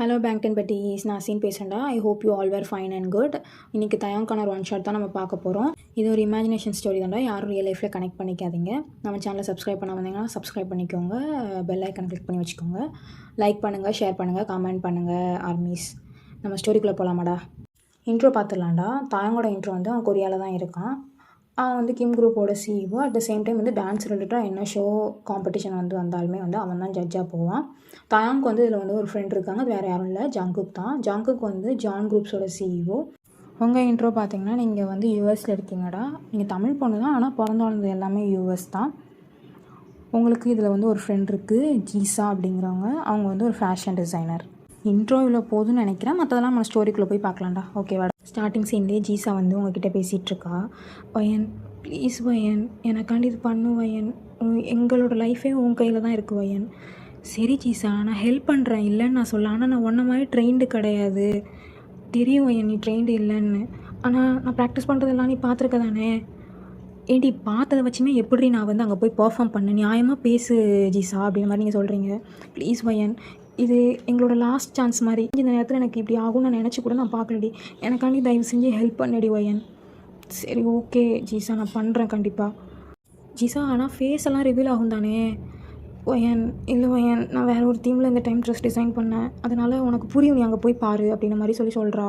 Hello Bangtan buddies, நான் Jin பேசுகிறேன்டா. I hope you all were fine and good. இன்றைக்கி தயாங்கான ஒரு ஒன் ஷாட் தான் நம்ம பார்க்க போகிறோம். இது ஒரு இமேஜினேஷன் ஸ்டோரி தான்டா, யாரும் ரியல் லைஃப்பில் கனெக்ட் பண்ணிக்காதீங்க. நம்ம சேனலை சப்ஸ்கிரைப் பண்ண வந்தீங்கன்னா சப்ஸ்கிரைப் பண்ணிக்கோங்க, பெல் ஐக்கனை கிளிக் பண்ணி வச்சுக்கோங்க. லைக் பண்ணுங்கள், ஷேர் பண்ணுங்கள், கமெண்ட் பண்ணுங்கள் ஆர்மீஸ். நம்ம ஸ்டோரிக்குள்ளே போகலாமாடா. இன்ட்ரோ பார்த்துடலாம்டா. தயாங்கோட இன்ட்ரோ வந்து அவன் கொரியாவில் தான் இருக்கான். அவன் வந்து கிம் குரூப்போட CEO. At the same time வந்து டான்ஸ் ரிலேட்டடாக என்ன ஷோ காம்படிஷன் வந்தாலுமே வந்து அவன் தான் ஜட்ஜாக போவான். தயாங்க்கு வந்து இதில் வந்து ஒரு ஃப்ரெண்ட் இருக்காங்க, அது வேறு யாரும் இல்லை, ஜங்குக் தான். ஜங்குக் வந்து ஜான் குரூப்ஸோட சிஇஓ. உங்கள் இன்ட்ரோ பார்த்தீங்கன்னா நீங்கள் வந்து யூஎஸில் இருக்கீங்கடா. நீங்கள் தமிழ் பொண்ணு தான், ஆனால் பிறந்து வளர்ந்தது எல்லாமே யூஎஸ் தான். உங்களுக்கு இதில் வந்து ஒரு ஃப்ரெண்ட் இருக்குது, ஜீசா அப்படிங்கிறவங்க. அவங்க வந்து ஒரு ஃபேஷன் டிசைனர். இன்ட்ரோ இவ்வளோ போதுன்னு நினைக்கிறேன், மற்றதெல்லாம் நம்ம ஸ்டோரிக்குள்ளே போய் பார்க்கலாம்டா. ஓகேவா? ஸ்டார்டிங் சீன்லேயே ஜீசா வந்து உங்ககிட்ட பேசிகிட்ருக்கா. வயன் ப்ளீஸ் வயன், எனக்காண்டி இது பண்ணு வயன், எங்களோட லைஃபே உன் கையில் தான் இருக்குது வயன். சரி ஜீசா, நான் ஹெல்ப் பண்ணுறேன், இல்லைன்னு நான் சொல்ல. ஆனால் நான் ஒன்றை மாதிரி ட்ரெயின்டு கிடையாது, தெரியும் வயன் நீ ட்ரெயின்டு இல்லைன்னு. ஆனால் நான் ப்ராக்டிஸ் பண்ணுறதெல்லாம் நீ பார்த்துருக்க தானே. ஏன்டி பார்த்ததை வச்சுமே எப்படி நான் வந்து அங்கே போய் பர்ஃபார்ம் பண்ணேன், நியாயமாக பேசு ஜீசா அப்படின்ற மாதிரி நீங்கள் சொல்கிறீங்க. ப்ளீஸ் வயன், இது எங்களோட லாஸ்ட் சான்ஸ் மாதிரி. இந்த நேரத்தில் எனக்கு இப்படி ஆகும்னு நான் நினச்சி கூட நான் பார்க்கலடி. எனக்காண்டி தயவு செஞ்சு ஹெல்ப் பண்ணடி வயன். சரி ஓகே ஜீசா, நான் பண்ணுறேன் கண்டிப்பாக. ஜீசா, ஆனால் ஃபேஸ் எல்லாம் ரிவீல் ஆகும் தானே வயன்? இல்லை வயன், நான் வேறு ஒரு தீமில் இந்த டைம் ட்ரெஸ் டிசைன் பண்ணேன், அதனால் உனக்கு புரியும், நீ அங்கே போய் பாரு அப்படின்ற மாதிரி சொல்கிறா.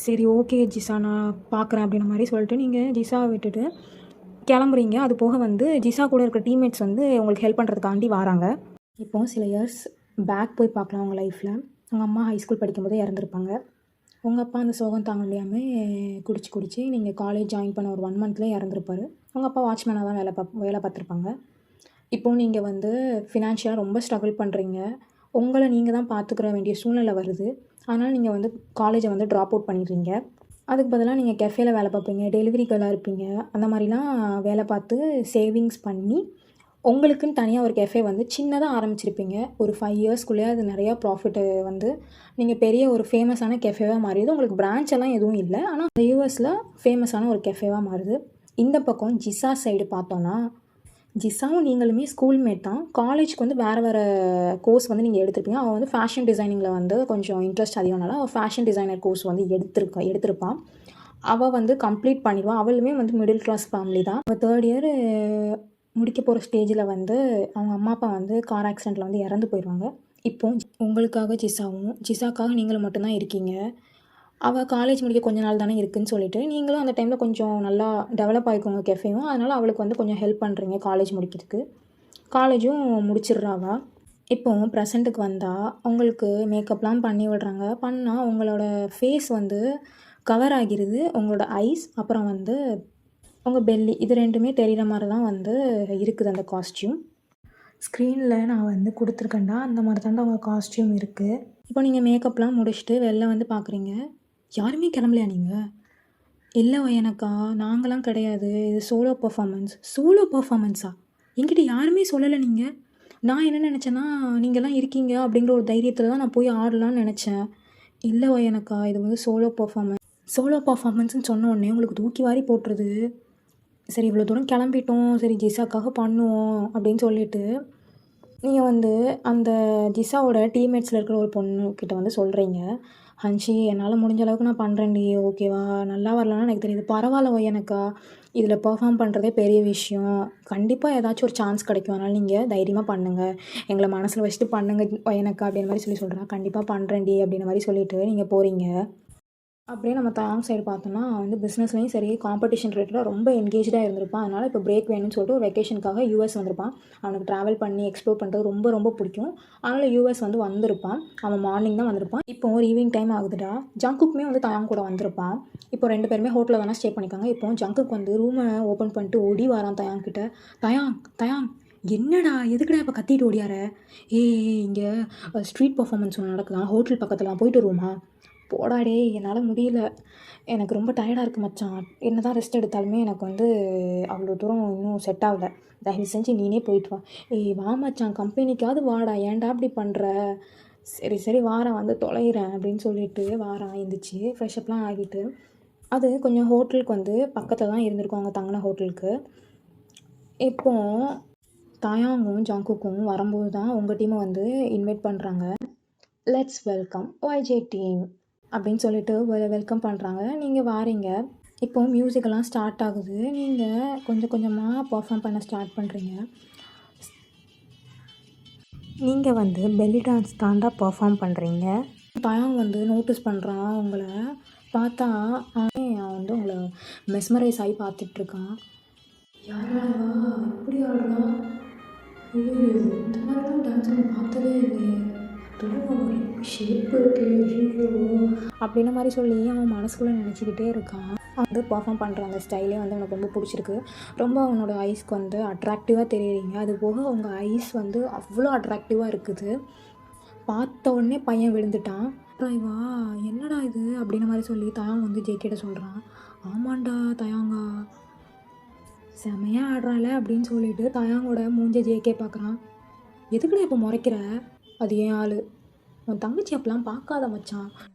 சரி ஓகே ஜீசா, நான் பார்க்குறேன் அப்படின்ற மாதிரி சொல்லிட்டு நீங்கள் ஜீசாவை விட்டுட்டு கிளம்புறீங்க. அது போக வந்து ஜீசா கூட இருக்கிற டீம்மேட்ஸ் வந்து உங்களுக்கு ஹெல்ப் பண்ணுறதுக்காண்டி வராங்க. இப்போது சில இயர்ஸ் பேக் போய் பார்க்கலாம். உங்கள் லைஃப்பில் உங்கள் அம்மா ஹைஸ்கூல் படிக்கும்போதே இறந்துருப்பாங்க. உங்கள் அப்பா அந்த சோகம் தாங்க முடியாமல் குடிச்சு நீங்கள் காலேஜ் ஜாயின் பண்ண ஒரு 1 மந்த்லேயே இறந்துருப்பார். உங்கள் அப்பா வாட்ச்மேனாக தான் வேலை பார்த்துருப்பாங்க. இப்போது நீங்கள் வந்து ஃபினான்ஷியலாக ரொம்ப ஸ்ட்ரகிள் பண்ணுறீங்க. உங்களை நீங்கள் தான் பார்த்துக்கிற வேண்டிய சூழ்நிலை வருது. அதனால் நீங்கள் வந்து காலேஜை வந்து ட்ராப் அவுட் பண்ணிடுறீங்க. அதுக்கு பதிலாக நீங்கள் கெஃபேல வேலை பார்ப்பீங்க, டெலிவரி கேர்ளாக இருப்பீங்க. அந்த மாதிரிலாம் வேலை பார்த்து சேவிங்ஸ் பண்ணி உங்களுக்குன்னு தனியாக ஒரு கெஃபே வந்து சின்னதாக ஆரம்பிச்சிருப்பீங்க. ஒரு 5 இயர்ஸ்க்குள்ளேயே அது நிறையா ப்ராஃபிட்டு வந்து நீங்கள் பெரிய ஒரு ஃபேமஸான கெஃபேவாக மாறிடுது. உங்களுக்கு பிரான்ச் எல்லாம் எதுவும் இல்லை, ஆனால் அந்த யூஎஸில் ஃபேமஸான ஒரு கெஃபேவாக மாறுது. இந்த பக்கம் ஜிசா சைடு பார்த்தோன்னா, ஜிசாவும் நீங்களுமே ஸ்கூல்மேட் தான். காலேஜுக்கு வந்து வேறு கோர்ஸ் வந்து நீங்கள் எடுத்திருப்பீங்க. அவள் வந்து ஃபேஷன் டிசைனிங்கில் வந்து கொஞ்சம் இன்ட்ரெஸ்ட் அதிகம்னால அவள் ஃபேஷன் டிசைனர் கோர்ஸ் வந்து எடுத்திருப்பான். அவள் வந்து கம்ப்ளீட் பண்ணிடுவான். அவளுமே வந்து மிடில் கிளாஸ் ஃபேமிலி தான். அவள் 3rd இயர் முடிக்க போகிற ஸ்டேஜில் வந்து அவங்க அம்மா அப்பா வந்து கார் ஆக்சிடெண்ட்டில் வந்து இறந்து போயிடுவாங்க. இப்போது உங்களுக்காக ஜிசாக்காக நீங்களும் மட்டும்தான் இருக்கீங்க. அவள் காலேஜ் முடிக்க கொஞ்ச நாள் தானே இருக்குதுன்னு சொல்லிட்டு நீங்களும் அந்த டைமில் கொஞ்சம் நல்லா டெவலப் ஆகிக்கோங்க கெஃபேவும். அதனால் அவளுக்கு வந்து கொஞ்சம் ஹெல்ப் பண்ணுறீங்க காலேஜ் முடிக்கிறதுக்கு. காலேஜும் முடிச்சிடுறாவா. இப்போது ப்ரெசண்ட்டுக்கு வந்தால் உங்களுக்கு மேக்கப்லாம் பண்ணி விடுறாங்க. பண்ணால் உங்களோட ஃபேஸ் வந்து கவர் ஆகிடுது. உங்களோட ஐஸ் அப்புறம் வந்து உங்கள் பெல்லி, இது 2மே தெரிகிற மாதிரி தான் வந்து இருக்குது அந்த காஸ்ட்யூம். ஸ்க்ரீனில் நான் வந்து கொடுத்துருக்கேன்டா, அந்த மாதிரி தான்டா உங்கள் காஸ்ட்யூம் இருக்குது. இப்போ நீங்கள் மேக்கப்லாம் முடிச்சுட்டு வெளில வந்து பார்க்குறீங்க. யாருமே கிளம்பலையா நீங்கள்? இல்லை எனக்கா, நாங்களாம் கிடையாது, இது சோலோ பர்ஃபார்மன்ஸா? என்கிட்ட யாருமே சொல்லலை. நீங்கள், நான் என்ன நினச்சேன்னா நீங்கள்லாம் இருக்கீங்க அப்படிங்கிற ஒரு தைரியத்தில் தான் நான் போய் ஆடலான்னு நினச்சேன். இல்லை எனக்கா, இது வந்து சோலோ பர்ஃபார்மன்ஸ்னு சொன்ன உடனே உங்களுக்கு தூக்கி வாரி போட்டுருது. சரி இவ்வளோ தூரம் கிளம்பிட்டோம், சரி ஜிசாக்காக பண்ணுவோம் அப்படின்னு சொல்லிட்டு நீங்கள் வந்து அந்த ஜிசாவோட டீம்மேட்ஸில் இருக்கிற ஒரு பொண்ணுக்கிட்ட வந்து சொல்கிறீங்க. ஹன்ஷி, என்னால் முடிஞ்ச அளவுக்கு நான் பண்ணுறேன்டி, ஓகேவா? நல்லா வரலன்னா எனக்கு தெரியுது, பரவாயில்ல எனக்கா, இதில் பெர்ஃபார்ம் பண்ணுறதே பெரிய விஷயம், கண்டிப்பாக ஏதாச்சும் ஒரு சான்ஸ் கிடைக்கும், அதனால் நீங்கள் தைரியமாக பண்ணுங்கள், எங்களை மனசில் வச்சுட்டு பண்ணுங்கள் எனக்கா அப்படின்ற மாதிரி சொல்கிறா. கண்டிப்பாக பண்ணுறேன்டி அப்படின்ற மாதிரி சொல்லிவிட்டு நீங்கள் போகிறீங்க. அப்படியே நம்ம தயாங் சைடு பார்த்தோம்னா வந்து பிஸ்னஸ்லேயும் சரி காம்படிஷன் ரிலேட்டடாக ரொம்ப என்கேஜாக இருந்திருப்பான். அதனால் இப்போ பிரேக் வேணும்னு சொல்லிட்டு ஒரு வெக்கேஷனுக்காக யூஎஸ் வந்திருப்பான். அவனுக்கு ட்ராவல் பண்ணி எக்ஸ்ப்ளோர் பண்ணுறது ரொம்ப ரொம்ப பிடிக்கும். அதனால் யூஎஸ் வந்து வந்திருப்பான். அவன் மார்னிங் தான் வந்திருப்பான். இப்போ ஒரு ஈவினிங் டைம் ஆகுதுடா. ஜங்குக்குமே வந்து தயாங் கூட வந்திருப்பான். இப்போ 2 பேருமே ஹோட்டலில் தானே ஸ்டே பண்ணிக்காங்க. இப்போ ஜங்குக்கு வந்து ரூமை ஓப்பன் பண்ணிட்டு ஓடி வரான் தயாங் கிட்ட. தயாங் என்னடா, எதுக்குடா இப்போ கத்திட்டு ஓடியார? இங்கே ஸ்ட்ரீட் பர்ஃபார்மன்ஸ் ஒன்று நடக்குதான், ஹோட்டல் பக்கத்தில் போயிட்டு வருமா? போடாடே, என்னால் முடியல, எனக்கு ரொம்ப டயர்டாக இருக்குது மச்சான், என்ன தான் ரெஸ்ட் எடுத்தாலுமே எனக்கு வந்து அவ்வளோ தூரம் இன்னும் செட் ஆகலை, தயவு செஞ்சு நீனே போயிட்டு வா. வா மச்சான், கம்பெனிக்காவது வாடா, ஏன்டா அப்படி பண்ணுற? சரி வாரேன், வந்து தொலைகிறேன் அப்படின்னு சொல்லிட்டு வாரான். எழுந்திரிச்சு ஃப்ரெஷ்அப்லாம் ஆகிட்டு அது கொஞ்சம் ஹோட்டலுக்கு வந்து பக்கத்தில் தான் இருந்திருக்கும், அவங்க தங்கின ஹோட்டலுக்கு. இப்போது தயாங்கும் ஜங்குக்கும் வரும்போது தான் உங்கள் டீமை வந்து இன்வைட் பண்ணுறாங்க. லெட்ஸ் வெல்கம் ஒய்ஜே டீம் அப்படின்னு சொல்லிட்டு வெல்கம் பண்ணுறாங்க. நீங்கள் வாரீங்க. இப்போ மியூசிக்கெல்லாம் ஸ்டார்ட் ஆகுது. நீங்கள் கொஞ்சம் கொஞ்சமாக பர்ஃபார்ம் பண்ண ஸ்டார்ட் பண்ணுறீங்க. நீங்கள் வந்து பெல்லி டான்ஸ் தாண்டா பர்ஃபார்ம் பண்ணுறீங்க. தயாங் வந்து நோட்டீஸ் பண்ணுறான். உங்களை பார்த்தா அவன் வந்து உங்களை மெஸ்மரைஸ் ஆகி பார்த்துட்ருக்கான். யாரா எப்படி ஆடுறா, ஐயோ இந்த மாதிரிலாம் டான்ஸ் நான் பார்த்ததே இல்லையே, ஷேப் இருக்கு, ஐயோ அப்படின்ன மாதிரி சொல்லி அவன் மனசுக்குள்ளே நினச்சிக்கிட்டே இருக்கான். அவன் வந்து பர்ஃபார்ம் பண்ணுற அந்த ஸ்டைலே வந்து அவனுக்கு ரொம்ப பிடிச்சிருக்கு. ரொம்ப அவனோட ஐஸ்க்கு வந்து அட்ராக்டிவாக தெரியுறீங்க. அது போக உங்கள் ஐஸ் வந்து அவ்வளோ அட்ராக்டிவாக இருக்குது. பார்த்த உடனே பையன் விழுந்துட்டான். வா என்னடா இது அப்படின்ன மாதிரி சொல்லி தயாங் வந்து ஜேகேட்ட சொல்கிறான். ஆமாண்டா தயாங்கா, செமையாக ஆடுறாள் அப்படின்னு சொல்லிட்டு தயாங்கோட மூஞ்ச ஜேகே பார்க்குறான். எதுக்குடா இப்போ முறைக்கிற, அது ஏன் ஆள், உன் தங்கச்சி அப்பெல்லாம் பார்க்காத மச்சான்.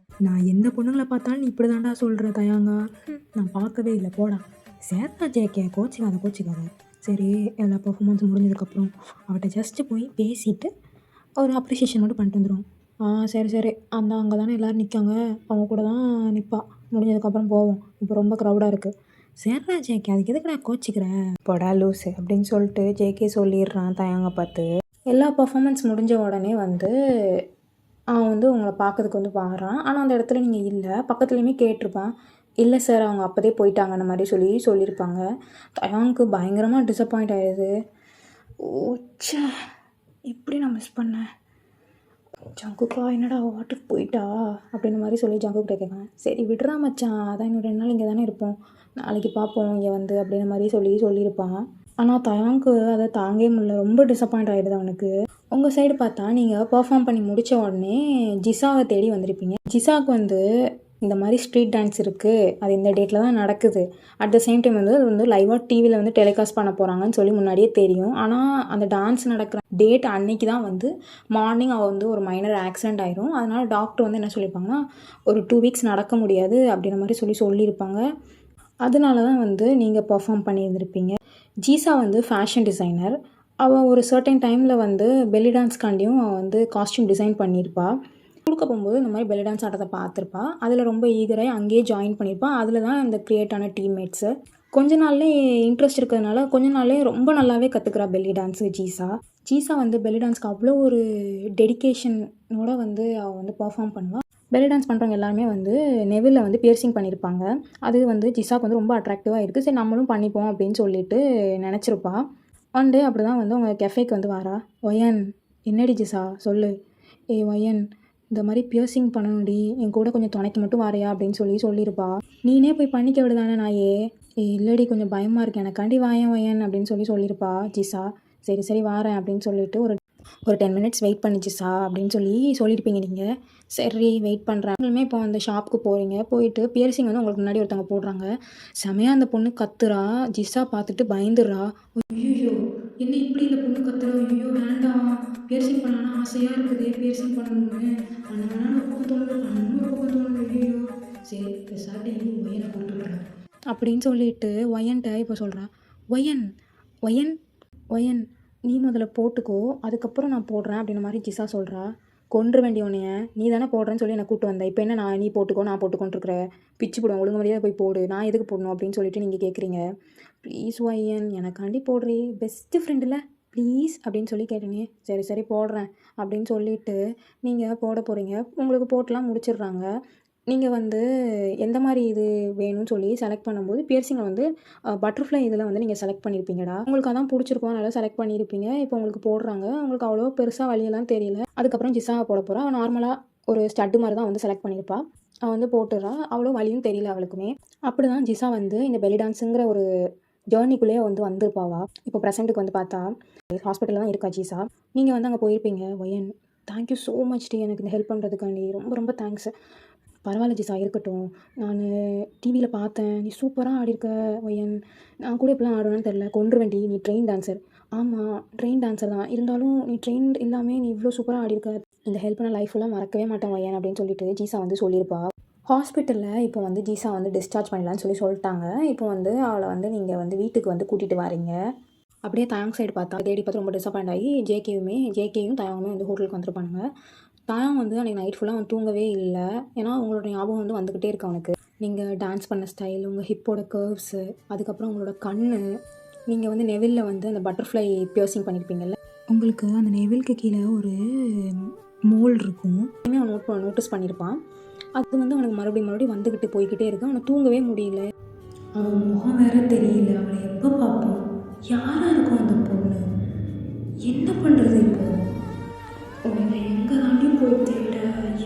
நான் எந்த பொண்ணுங்களை பார்த்தாலும் நீ இப்படி தாண்டா சொல்கிற தயாங்கா, நான் பார்க்கவே இல்லை போடா. சேர்த்தா ஜேகே, கோச்சிக்காத. சரி, எல்லா பர்ஃபார்மன்ஸ் முடிஞ்சதுக்கப்புறம் அவட்ட ஜஸ்ட்டு போய் பேசிவிட்டு ஒரு அப்ரிஷியேஷன் மட்டும் பண்ணிட்டு வந்துடும். சரி அங்கே தானே எல்லோரும் நிற்காங்க, அவங்க கூட தான் நிற்பா, முடிஞ்சதுக்கப்புறம் போவோம், இப்போ ரொம்ப க்ரௌடாக இருக்குது. சேர்றா ஜேகே, அதுக்கு எதுக்கு நான் கோச்சிக்கிறேன், போடா லூஸு அப்படின்னு சொல்லிட்டு ஜேகே சொல்லிடுறான் தயாங்க பார்த்து. எல்லா பர்ஃபார்மன்ஸ் முடிஞ்ச உடனே வந்து அவன் வந்து உங்களை பார்க்கறதுக்கு வந்து வாரான். ஆனால் அந்த இடத்துல நீங்கள் இல்லை. பக்கத்துலேயுமே கேட்டிருப்பான். இல்லை சார், அவங்க அப்போதே போயிட்டாங்கன்ற மாதிரி சொல்லியிருப்பாங்க. தயாங்க்கு பயங்கரமாக டிசப்பாயிண்ட் ஆகிடுது. ஓச்சா, இப்படி நான் மிஸ் பண்ணேன். ஜங்குக்கா என்னடா வாட்டுக்கு போயிட்டா அப்படின்ற மாதிரி சொல்லி ஜங்குக்கிட்ட கேட்குறேன். சரி விடுறா மச்சான், அதான் இன்னும் 2 நாள் இங்கே தானே இருப்போம், நாளைக்கு பார்ப்போம் இங்கே வந்து அப்படின்ற மாதிரி சொல்லியிருப்பான். ஆனால் தயாங்க்கு அதை தாங்கே முடியல. ரொம்ப டிசப்பாயிண்ட் ஆகிடுது அவனுக்கு. உங்கள் சைடு பார்த்தா நீங்கள் பர்ஃபார்ம் பண்ணி முடித்த உடனே ஜிசாவை தேடி வந்திருப்பீங்க. ஜிசாவுக்கு வந்து இந்த மாதிரி ஸ்ட்ரீட் டான்ஸ் இருக்குது, அது இந்த டேட்டில் தான் நடக்குது, அட் த சேம் டைம் வந்து அது வந்து லைவாக டிவியில் வந்து டெலிகாஸ்ட் பண்ண போகிறாங்கன்னு சொல்லி முன்னாடியே தெரியும். ஆனால் அந்த டான்ஸ் நடக்கிற டேட் அன்னைக்கு தான் வந்து மார்னிங் அவள் வந்து ஒரு மைனர் ஆக்சிடெண்ட் ஆயிரும். அதனால் டாக்டர் வந்து என்ன சொல்லியிருப்பாங்கன்னா, ஒரு 2 வீக்ஸ் நடக்க முடியாது அப்படின்ற மாதிரி சொல்லியிருப்பாங்க. அதனால தான் வந்து நீங்கள் பர்ஃபார்ம் பண்ணியிருந்திருப்பீங்க. ஜீசா வந்து ஃபேஷன் டிசைனர். அவள் ஒரு சர்டன் டைமில் வந்து பெல்லி டான்ஸ்காண்டியும் அவள் வந்து காஸ்டியூம் டிசைன் பண்ணியிருப்பாள். கொடுக்க போகும்போது இந்த மாதிரி பெல்லி டான்ஸ் ஆட்டத்தை பார்த்துருப்பா. அதில் ரொம்ப ஈகராக அங்கேயே ஜாயின் பண்ணியிருப்பாள். அதில் தான் இந்த க்ரியேட்டான டீம்மேட்ஸு. கொஞ்ச நாள்லேயே இன்ட்ரெஸ்ட் இருக்கிறதுனால கொஞ்ச நாள்லேயே ரொம்ப நல்லாவே கற்றுக்குறா பெல்லி டான்ஸு ஜீசா வந்து பெல்லி டான்ஸ்க்கு அவ்வளோ ஒரு டெடிக்கேஷனோட வந்து அவள் வந்து பர்ஃபார்ம் பண்ணுவாள். பெல்லி டான்ஸ் பண்ணுறவங்க எல்லாருமே வந்து நெவிலில் வந்து பியர்சிங் பண்ணியிருப்பாங்க. அது வந்து ஜிசாக்கு வந்து ரொம்ப அட்ராக்டிவாக இருக்குது. சரி நம்மளும் பண்ணிப்போம் அப்படின்னு சொல்லிட்டு நினச்சிருப்பா. ஒன் டே அப்படி தான் வந்து உங்கள் கெஃபேக்கு வந்து வாரா. ஒயன், என்னடி ஜிசா சொல்லு, ஒயன் இந்த மாதிரி பியர்சிங் பண்ணணும்டி, என் கூட கொஞ்சம் துணைக்கு மட்டும் வாரையா அப்படின்னு சொல்லியிருப்பா. நீனே போய் பண்ணிக்க விடுதானே நாயே. இல்லடி கொஞ்சம் பயமாக இருக்கு எனக்காண்டி வாயன் ஒயன் அப்படின்னு சொல்லியிருப்பா ஜிசா. சரி வாரேன் அப்படின்னு சொல்லிட்டு ஒரு 10 மினிட்ஸ் வெயிட் பண்ணிச்சிசா அப்படின்னு சொல்லியிருப்பீங்க நீங்கள். சரி வெயிட் பண்ணுறேன். நீங்களுமே இப்போ அந்த ஷாப்புக்கு போகிறீங்க. போயிட்டு பியர்சிங் வந்து உங்களுக்கு முன்னாடி ஒருத்தவங்க போடுறாங்க. செமையாக அந்த பொண்ணு கத்துறா. ஜிசா பார்த்துட்டு பயந்துடுறா. ஐயோ என்ன இப்படி இந்த பொண்ணு கத்துறா, ஐயோ வேண்டாம், பியர்சிங் பண்ணலான்னா ஆசையாக இருக்குது, பியர்சிங் பண்ணணும்னு பண்ணணும்னு ஒரு பக்கம் தோணுது. ஐயோ சரி பெருசாட்டி ஒயனை போட்டு விட்றேன் அப்படின்னு சொல்லிட்டு ஒயன்ட்ட இப்போ சொல்கிறேன். ஒயன் நீ முதல்ல போட்டுக்கோ, அதுக்கப்புறம் நான் போடுறேன் அப்படின்ற மாதிரி ஜிசா சொல்கிறா. கொன்று வேண்டிய உன்னைய, நீ தானே போடுறேன்னு சொல்லி என்னை கூப்பிட்டு வந்தேன், இப்போ என்ன நீ போட்டுக்கோ நான் போட்டுக்கொண்டிருக்கிற, பிச்சு போடுவேன், ஒழுங்கு மரியாதை போய் போடு, நான் எதுக்கு போடணும் அப்படின்னு சொல்லிட்டு நீங்கள் கேட்குறீங்க. ப்ளீஸ் ஒயன் எனக்காண்டி போடுறே, பெஸ்ட்டு ஃப்ரெண்டில் ப்ளீஸ் அப்படின்னு சொல்லி கேட்டேனே. சரி போடுறேன் அப்படின்னு சொல்லிவிட்டு நீங்கள் போட போகிறீங்க. உங்களுக்கு போட்டுலாம் முடிச்சிடுறாங்க. நீங்கள் வந்து எந்த மாதிரி இது வேணும்னு சொல்லி செலக்ட் பண்ணும்போது பியர்சிங்கை வந்து பட்டர்ஃப்ளை இதில் வந்து நீங்கள் செலக்ட் பண்ணியிருப்பீங்கடா. உங்களுக்கு அதான் பிடிச்சிருக்கோம், நல்லா செலக்ட் பண்ணியிருப்பீங்க. இப்போ உங்களுக்கு போடுறாங்க, உங்களுக்கு அவ்வளோ பெருசாக வழியெல்லாம் தெரியல. அதுக்கப்புறம் ஜிசாவை போட போகிறா. அவள் நார்மலாக ஒரு ஸ்டட்டு மாதிரி தான் வந்து செலக்ட் பண்ணியிருப்பாள். அவள் வந்து போட்டுறா, அவ்வளோ வழியும் தெரியல அவளுக்குமே. அப்படி தான் ஜிசா வந்து இந்த பெல்லி டான்ஸுங்கிற ஒரு ஜேர்னிக்குள்ளேயே வந்து வந்திருப்பாவா. இப்போ ப்ரெசென்ட்டுக்கு வந்து பார்த்தா ஹாஸ்பிட்டலில் தான் இருக்கா ஜிசா. நீங்கள் வந்து அங்கே போயிருப்பீங்க. ஒயன் தேங்க்யூ ஸோ மச் டி, எனக்கு இந்த ஹெல்ப் பண்ணுறதுக்காண்டி ரொம்ப தேங்க்ஸ். பரவாயில்ல ஜிசா இருக்கட்டும், நான் டிவியில் பார்த்தேன், நீ சூப்பராக ஆடிருக்க ஒயன், நான் கூட இப்படிலாம் ஆடுவேன்னு தெரில, கொன்றுவேண்டி, நீ ட்ரெயின் டான்ஸர். ஆமாம் ட்ரெயின் டான்ஸர் தான், இருந்தாலும் நீ ட்ரெயின் இல்லாமல் நீ இவ்வளோ சூப்பராக ஆடிருக்க, இந்த ஹெல்ப் நான் லைஃப் ஃபுல்லாக மறக்கவே மாட்டேன் ஒயன் அப்படின்னு சொல்லிட்டு ஜிசா வந்து சொல்லியிருப்பா. ஹாஸ்பிட்டலில் இப்போ வந்து ஜிசா வந்து டிஸ்சார்ஜ் பண்ணலான்னு சொல்லிட்டாங்க. இப்போ வந்து அவளை வந்து நீங்கள் வந்து வீட்டுக்கு வந்து கூட்டிகிட்டு வரீங்க. அப்படியே தயாங் சைடு தேடி பார்த்து ரொம்ப டிசப்பாயிண்ட் ஆகி ஜேகேயும் தயாங்குமே வந்து ஹோட்டலுக்கு வந்துருப்பாங்க. தாயாங் வந்து அன்றைக்கி நைட் ஃபுல்லாக அவன் தூங்கவே இல்லை. ஏன்னா அவங்களோட ஞாபகம் வந்து வந்துக்கிட்டே இருக்கு அவனுக்கு. நீங்கள் டான்ஸ் பண்ண ஸ்டைல், உங்கள் ஹிப்போட கர்வ்ஸு, அதுக்கப்புறம் உங்களோட கண், நீங்கள் வந்து நெவிலில் வந்து அந்த பட்டர்ஃப்ளை பியர்சிங் பண்ணியிருப்பீங்கள்ல, உங்களுக்கு அந்த நெவிலுக்கு கீழே ஒரு மோல் இருக்கும். அவன் நோட்டீஸ் பண்ணியிருப்பான். அது வந்து அவனுக்கு மறுபடியும் வந்துக்கிட்டு போய்கிட்டே இருக்கு. அவனை தூங்கவே முடியல. அவன் முகம் வேற தெரியல. அவளை எப்போ பார்ப்போம்? யாராக இருக்கும் அந்த பொண்ணு? என்ன பண்ணுறது இப்போ? உன்னை எங்கே தாண்டி போய் தேட?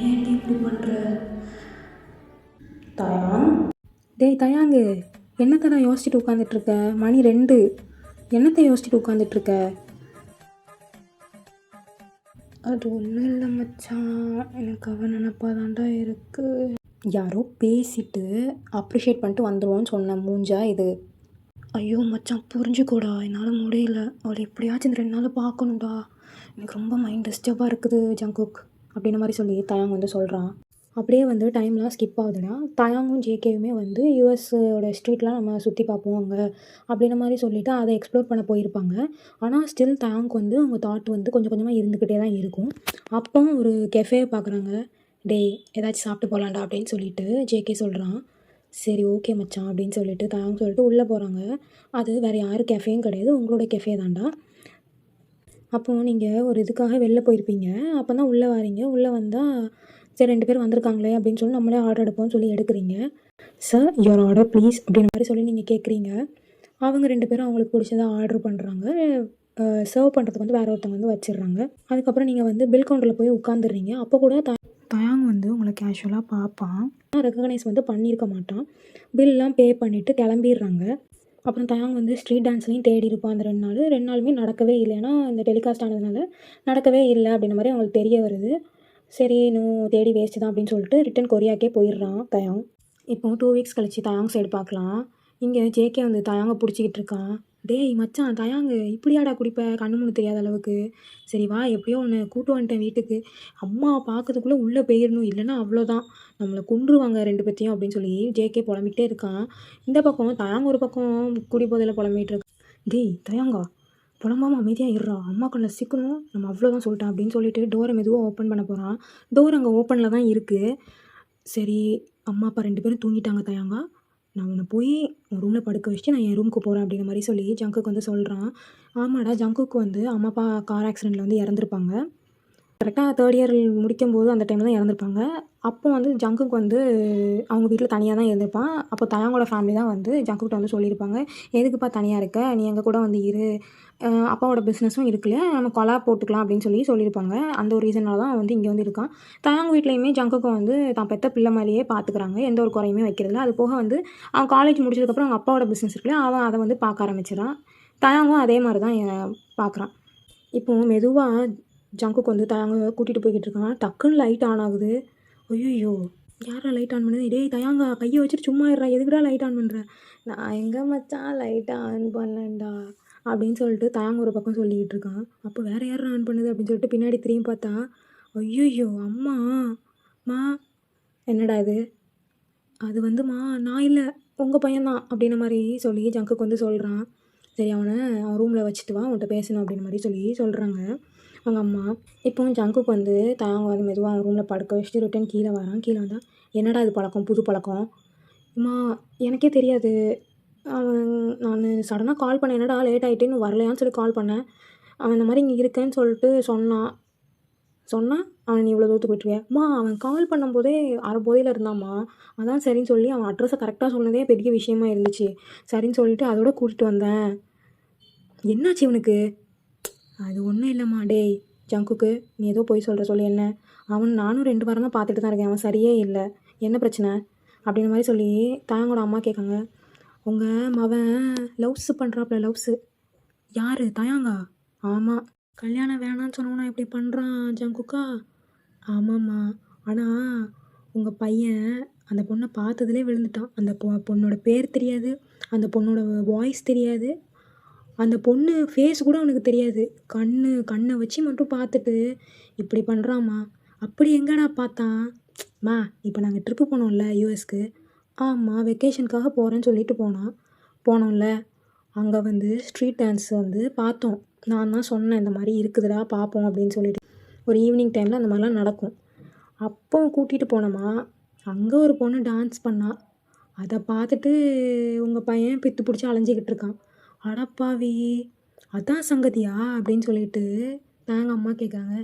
ஏன் நீ இப்படி பண்ணுற? தயாங், டேய் தயாங்கு, என்னத்தை நான் யோசிச்சுட்டு உட்காந்துட்ருக்க? மணி 2. என்னத்தை யோசிச்சுட்டு உட்காந்துட்ருக்க? அது ஒன்றும் இல்லை மச்சான், எனக்கு அவன் நினப்பாதாண்டா இருக்குது. யாரோ பேசிட்டு அப்ரிஷியேட் பண்ணிட்டு வந்துடுவோன்னு சொன்னேன். மூஞ்சா இது? ஐயோ மச்சான், புரிஞ்சுக்கோடா, என்னால் முடியல. அவளை எப்படியாச்சும் இந்த 2 நாள் பார்க்கணும்டா. எனக்கு ரொம்ப மைண்ட் டிஸ்டர்பாக இருக்குது ஜங்குக் அப்படின்ற மாதிரி சொல்லி தயாங் வந்து சொல்கிறான். அப்படியே வந்து டைம்லாம் ஸ்கிப் ஆகுதுன்னா, தயாங்கும் ஜேகேவுமே வந்து யூஎஸோட ஸ்ட்ரீட்லாம் நம்ம சுற்றி பார்ப்போம் அங்கே அப்படின்ற மாதிரி சொல்லிவிட்டு அதை எக்ஸ்ப்ளோர் பண்ண போயிருப்பாங்க. ஆனால் ஸ்டில் தயாங்க்கு வந்து அவங்க தாட் வந்து கொஞ்சம் கொஞ்சமாக இருந்துக்கிட்டே தான் இருக்கும். அப்போ ஒரு கெஃபே பார்க்குறாங்க. டேய் ஏதாச்சும் சாப்பிட்டு போகலாண்டா அப்படின்னு சொல்லிட்டு ஜேகே சொல்கிறான். சரி ஓகே மச்சான் அப்படின்னு சொல்லிட்டு தயாங் சொல்லிட்டு உள்ளே போகிறாங்க. அது வேறு யார் கெஃபேயும் கிடையாது, உங்களோட கெஃபே தான்டா. அப்போது நீங்கள் ஒரு இதுக்காக வெளில போயிருப்பீங்க. அப்போ தான் உள்ளே வரீங்க. உள்ளே வந்தால் சரி 2 பேர் வந்திருக்காங்களே அப்படின்னு சொல்லி நம்மளே ஆர்டர் எடுப்போம்னு சொல்லி எடுக்கிறீங்க. சார் யுவர் ஆர்டர் ப்ளீஸ் அப்படின்ற மாதிரி சொல்லி நீங்கள் கேட்குறீங்க. அவங்க 2 பேரும் அவங்களுக்கு பிடிச்சதை ஆர்டர் பண்ணுறாங்க. சர்வ் பண்ணுறதுக்கு வந்து வேறு ஒருத்தவங்க வந்து வச்சிடுறாங்க. அதுக்கப்புறம் நீங்கள் வந்து பில் கவுண்டரில் போய் உட்காந்துடுறீங்க. அப்போ கூட தயாங் வந்து உங்களை கேஷுவலாக பார்ப்பான். ரெக்கக்னைஸ் வந்து பண்ணியிருக்க மாட்டான். பில்லாம் பே பண்ணிவிட்டு கிளம்பிடுறாங்க. அப்புறம் தயாங் வந்து ஸ்ட்ரீட் டான்ஸ்லையும் தேடி இருப்பான் அந்த 2 நாள். 2 நாளுமே நடக்கவே இல்லை. ஏன்னா இந்த டெலிகாஸ்ட் ஆனதுனால நடக்கவே இல்லை அப்படின்ற மாதிரி அவங்களுக்கு தெரிய வருது. சரி இன்னும் தேடி வேஸ்ட்டு தான் அப்படின்னு சொல்லிட்டு ரிட்டன் கொரியாக்கே போயிடுறான் தயாங். இப்போது 2 வீக்ஸ் கழிச்சு தயாங் சைடு பார்க்கலாம். இங்கே ஜேகே வந்து தயாங்கை பிடிச்சிக்கிட்டு இருக்கான். டேய் மச்சான் தயாங்கு, இப்படியாடா குடிப்ப கண்ணு முன்னு தெரியாத அளவுக்கு? சரி வா, எப்படியோ ஒன்று கூட்டு வந்துட்டேன் வீட்டுக்கு. அம்மா பார்க்கறதுக்குள்ளே உள்ளே போயிடணும், இல்லைன்னா அவ்வளோதான், நம்மளை கொன்றுவாங்க 2 பேத்தையும் அப்படின்னு சொல்லி ஜேகே புலம்பிக்கிட்டே இருக்கான். இந்த பக்கம் தயாங் ஒரு பக்கம் குடி போதையில் புலம்பிகிட்டு இருக்கான். டேய் தயாங்கா, புலம்பாமல் அமைதியாக இருறா, அம்மா கண்ணில் சிக்கணும், நம்ம அவ்வளோதான் சொல்லிட்டேன் அப்படின்னு சொல்லிட்டு டோரை மெதுவாக ஓப்பன் பண்ண போகிறான். டோர் அங்கே ஓப்பனில் தான் இருக்குது. சரி அம்மா அப்பா 2 பேரும் தூங்கிட்டாங்க தயாங்கா, நான் உன்னை போய் உன் ரூமில் படுக்க வச்சுட்டு நான் என் ரூமுக்கு போகிறேன் அப்படின்ற மாதிரி சொல்லி ஜங்குக்கு வந்து சொல்கிறான். ஆமாடா, ஜங்குக்கு வந்து அம்மா அப்பா கார் ஆக்சிடெண்ட்டில் வந்து இறந்துருப்பாங்க. கரெக்டாக 3rd இயர் முடிக்கும்போது அந்த டைமில் தான் இறந்துருப்பாங்க. அப்போ வந்து ஜங்குக்கு வந்து அவங்க வீட்டில் தனியாக தான் இருந்திருப்பான். அப்போ தயாங்கோட ஃபேமிலி தான் வந்து ஜங்குக்கிட்ட வந்து சொல்லியிருப்பாங்க, எதுக்குப்பா தனியாக இருக்க, நீ எங்கள் கூட வந்து இரு, அப்பாவோட பிஸ்னஸும் இருக்குல்ல, நம்ம கொலா போட்டுக்கலாம் அப்படின்னு சொல்லியிருப்பாங்க. அந்த ஒரு ரீசனால தான் வந்து இங்கே வந்து இருக்கான். தயாங் வீட்லேயுமே ஜங்குக்கும் வந்து தான் பெற்ற பிள்ளை மாதிரியே பார்த்துக்கிறாங்க, எந்த ஒரு குறையுமே வைக்கிறதில்ல. அது போக வந்து அவன் காலேஜ் முடிச்சதுக்கப்புறம் அவங்க அப்பாவோட பிஸ்னஸ் இருக்குல்ல, அவன் அதை வந்து பார்க்க ஆரம்பிச்சிடான். தயாங்கும் அதே மாதிரி தான் பார்க்குறான். இப்போது மெதுவாக ஜங்குக்கு வந்து தயாங்க கூட்டிகிட்டு போய்கிட்டு இருக்கான். டக்குன்னு லைட் ஆன் ஆகுது. ஐயோ யாரா லைட் ஆன் பண்ணுது? டேய் தயாங்கா, கையை வச்சுட்டு சும்மா இருறா, எதுக்குடா லைட் ஆன் பண்ணுற? நான் எங்கே மச்சான் லைட்டை ஆன் பண்ணேன்டா அப்படின்னு சொல்லிட்டு தயாங்க ஒரு பக்கம் சொல்லிக்கிட்டு இருக்கான். அப்போ வேறு யாரும் ஆன் பண்ணுது அப்படின்னு சொல்லிட்டு பின்னாடி திரும்பி பார்த்தா, ஐயோ அம்மா, மா என்னடா இது? அது வந்துமா நான் இல்லை, உங்கள் பையன்தான் அப்படின்ற மாதிரி சொல்லி ஜங்குக்கு வந்து சொல்கிறான். சரி அவனை அவன் ரூமில் வச்சுட்டு வா, அவன்கிட்ட பேசணும் அப்படின்ற மாதிரி சொல்லி சொல்கிறாங்க அவங்க அம்மா. இப்போ ஜங்குக்கு வந்து தயாங்க வந்து மெதுவாக அவன் ரூமில் படுக்க வச்சுட்டு ரிட்டன் கீழே வரான். கீழே வந்தால் என்னடா இது பழக்கம், புது பழக்கம்? அம்மா எனக்கே தெரியாது, அவன் நான் சடனாக கால் பண்ணேன், என்னடா லேட் ஆகிட்டு இன்னும் வரலையான்னு சொல்லி கால் பண்ணேன். அவன் இந்த மாதிரி இங்கே இருக்கேன்னு சொல்லிட்டு சொன்னான் அவன் நீ இவ்வளோ தூரத்துக்கு போய்ட்டுருவியா? அம்மா அவன் கால் பண்ணும்போதே அரை போதையில் இருந்தாம்மா, அதான் சரின்னு சொல்லி அவன் அட்ரஸை கரெக்டாக சொன்னதே பெரிய விஷயமா இருந்துச்சு. சரின்னு சொல்லிட்டு அதோட கூட்டிகிட்டு வந்தேன். என்னாச்சு இவனுக்கு? அது ஒன்றும் இல்லைம்மா. டேய் ஜங்குக்கு, நீ ஏதோ போய் சொல்கிற சொல்லி என்ன? நானும் 2 வாரமாக பார்த்துட்டு தான் இருக்கேன், அவன் சரியே இல்லை, என்ன பிரச்சனை அப்படின்ற மாதிரி சொல்லி தயாங்கோட அம்மா கேட்காங்க. உங்கள் மவன் லவ்ஸு பண்ணுறாப்புல. லவ்ஸு? யார்? தயாங்கா? ஆமாம். கல்யாணம் வேணான்னு சொன்னவனா இப்படி பண்ணுறான் ஜங்குக்கா? ஆமாம்மா. ஆனால் உங்கள் பையன் அந்த பொண்ணை பார்த்ததுலே விழுந்துட்டான். அந்த பொண்ணோட பேர் தெரியாது, அந்த பொண்ணோட வாய்ஸ் தெரியாது, அந்த பொண்ணு ஃபேஸ் கூட அவனுக்கு தெரியாது. கண்ணை வச்சு மட்டும் பார்த்துட்டு இப்படி பண்ணுறாம்மா. அப்படி எங்கடா பார்த்தான்? மா இப்போ நாங்கள் ட்ரிப்பு போனோம்ல யூஎஸ்க்கு. ஆமாம், வெக்கேஷனுக்காக போகிறேன்னு சொல்லிட்டு போனோம்ல, அங்கே வந்து ஸ்ட்ரீட் டான்ஸ் வந்து பார்த்தோம். நான் தான் சொன்னேன் இந்த மாதிரி இருக்குதுடா பார்ப்போம் அப்படின்னு சொல்லிட்டு. ஒரு ஈவினிங் டைமில் அந்த மாதிரிலாம் நடக்கும். அப்போ கூட்டிகிட்டு போனோமா, அங்கே ஒரு பொண்ணு டான்ஸ் பண்ணா. அதை பார்த்துட்டு உங்கள் பையன் பித்து பிடிச்சி அலைஞ்சிக்கிட்டு இருக்கான். அடப்பாவி, அதான் சங்கதியா அப்படின்னு சொல்லிட்டு நாங்கள் அம்மா கேட்குறாங்க.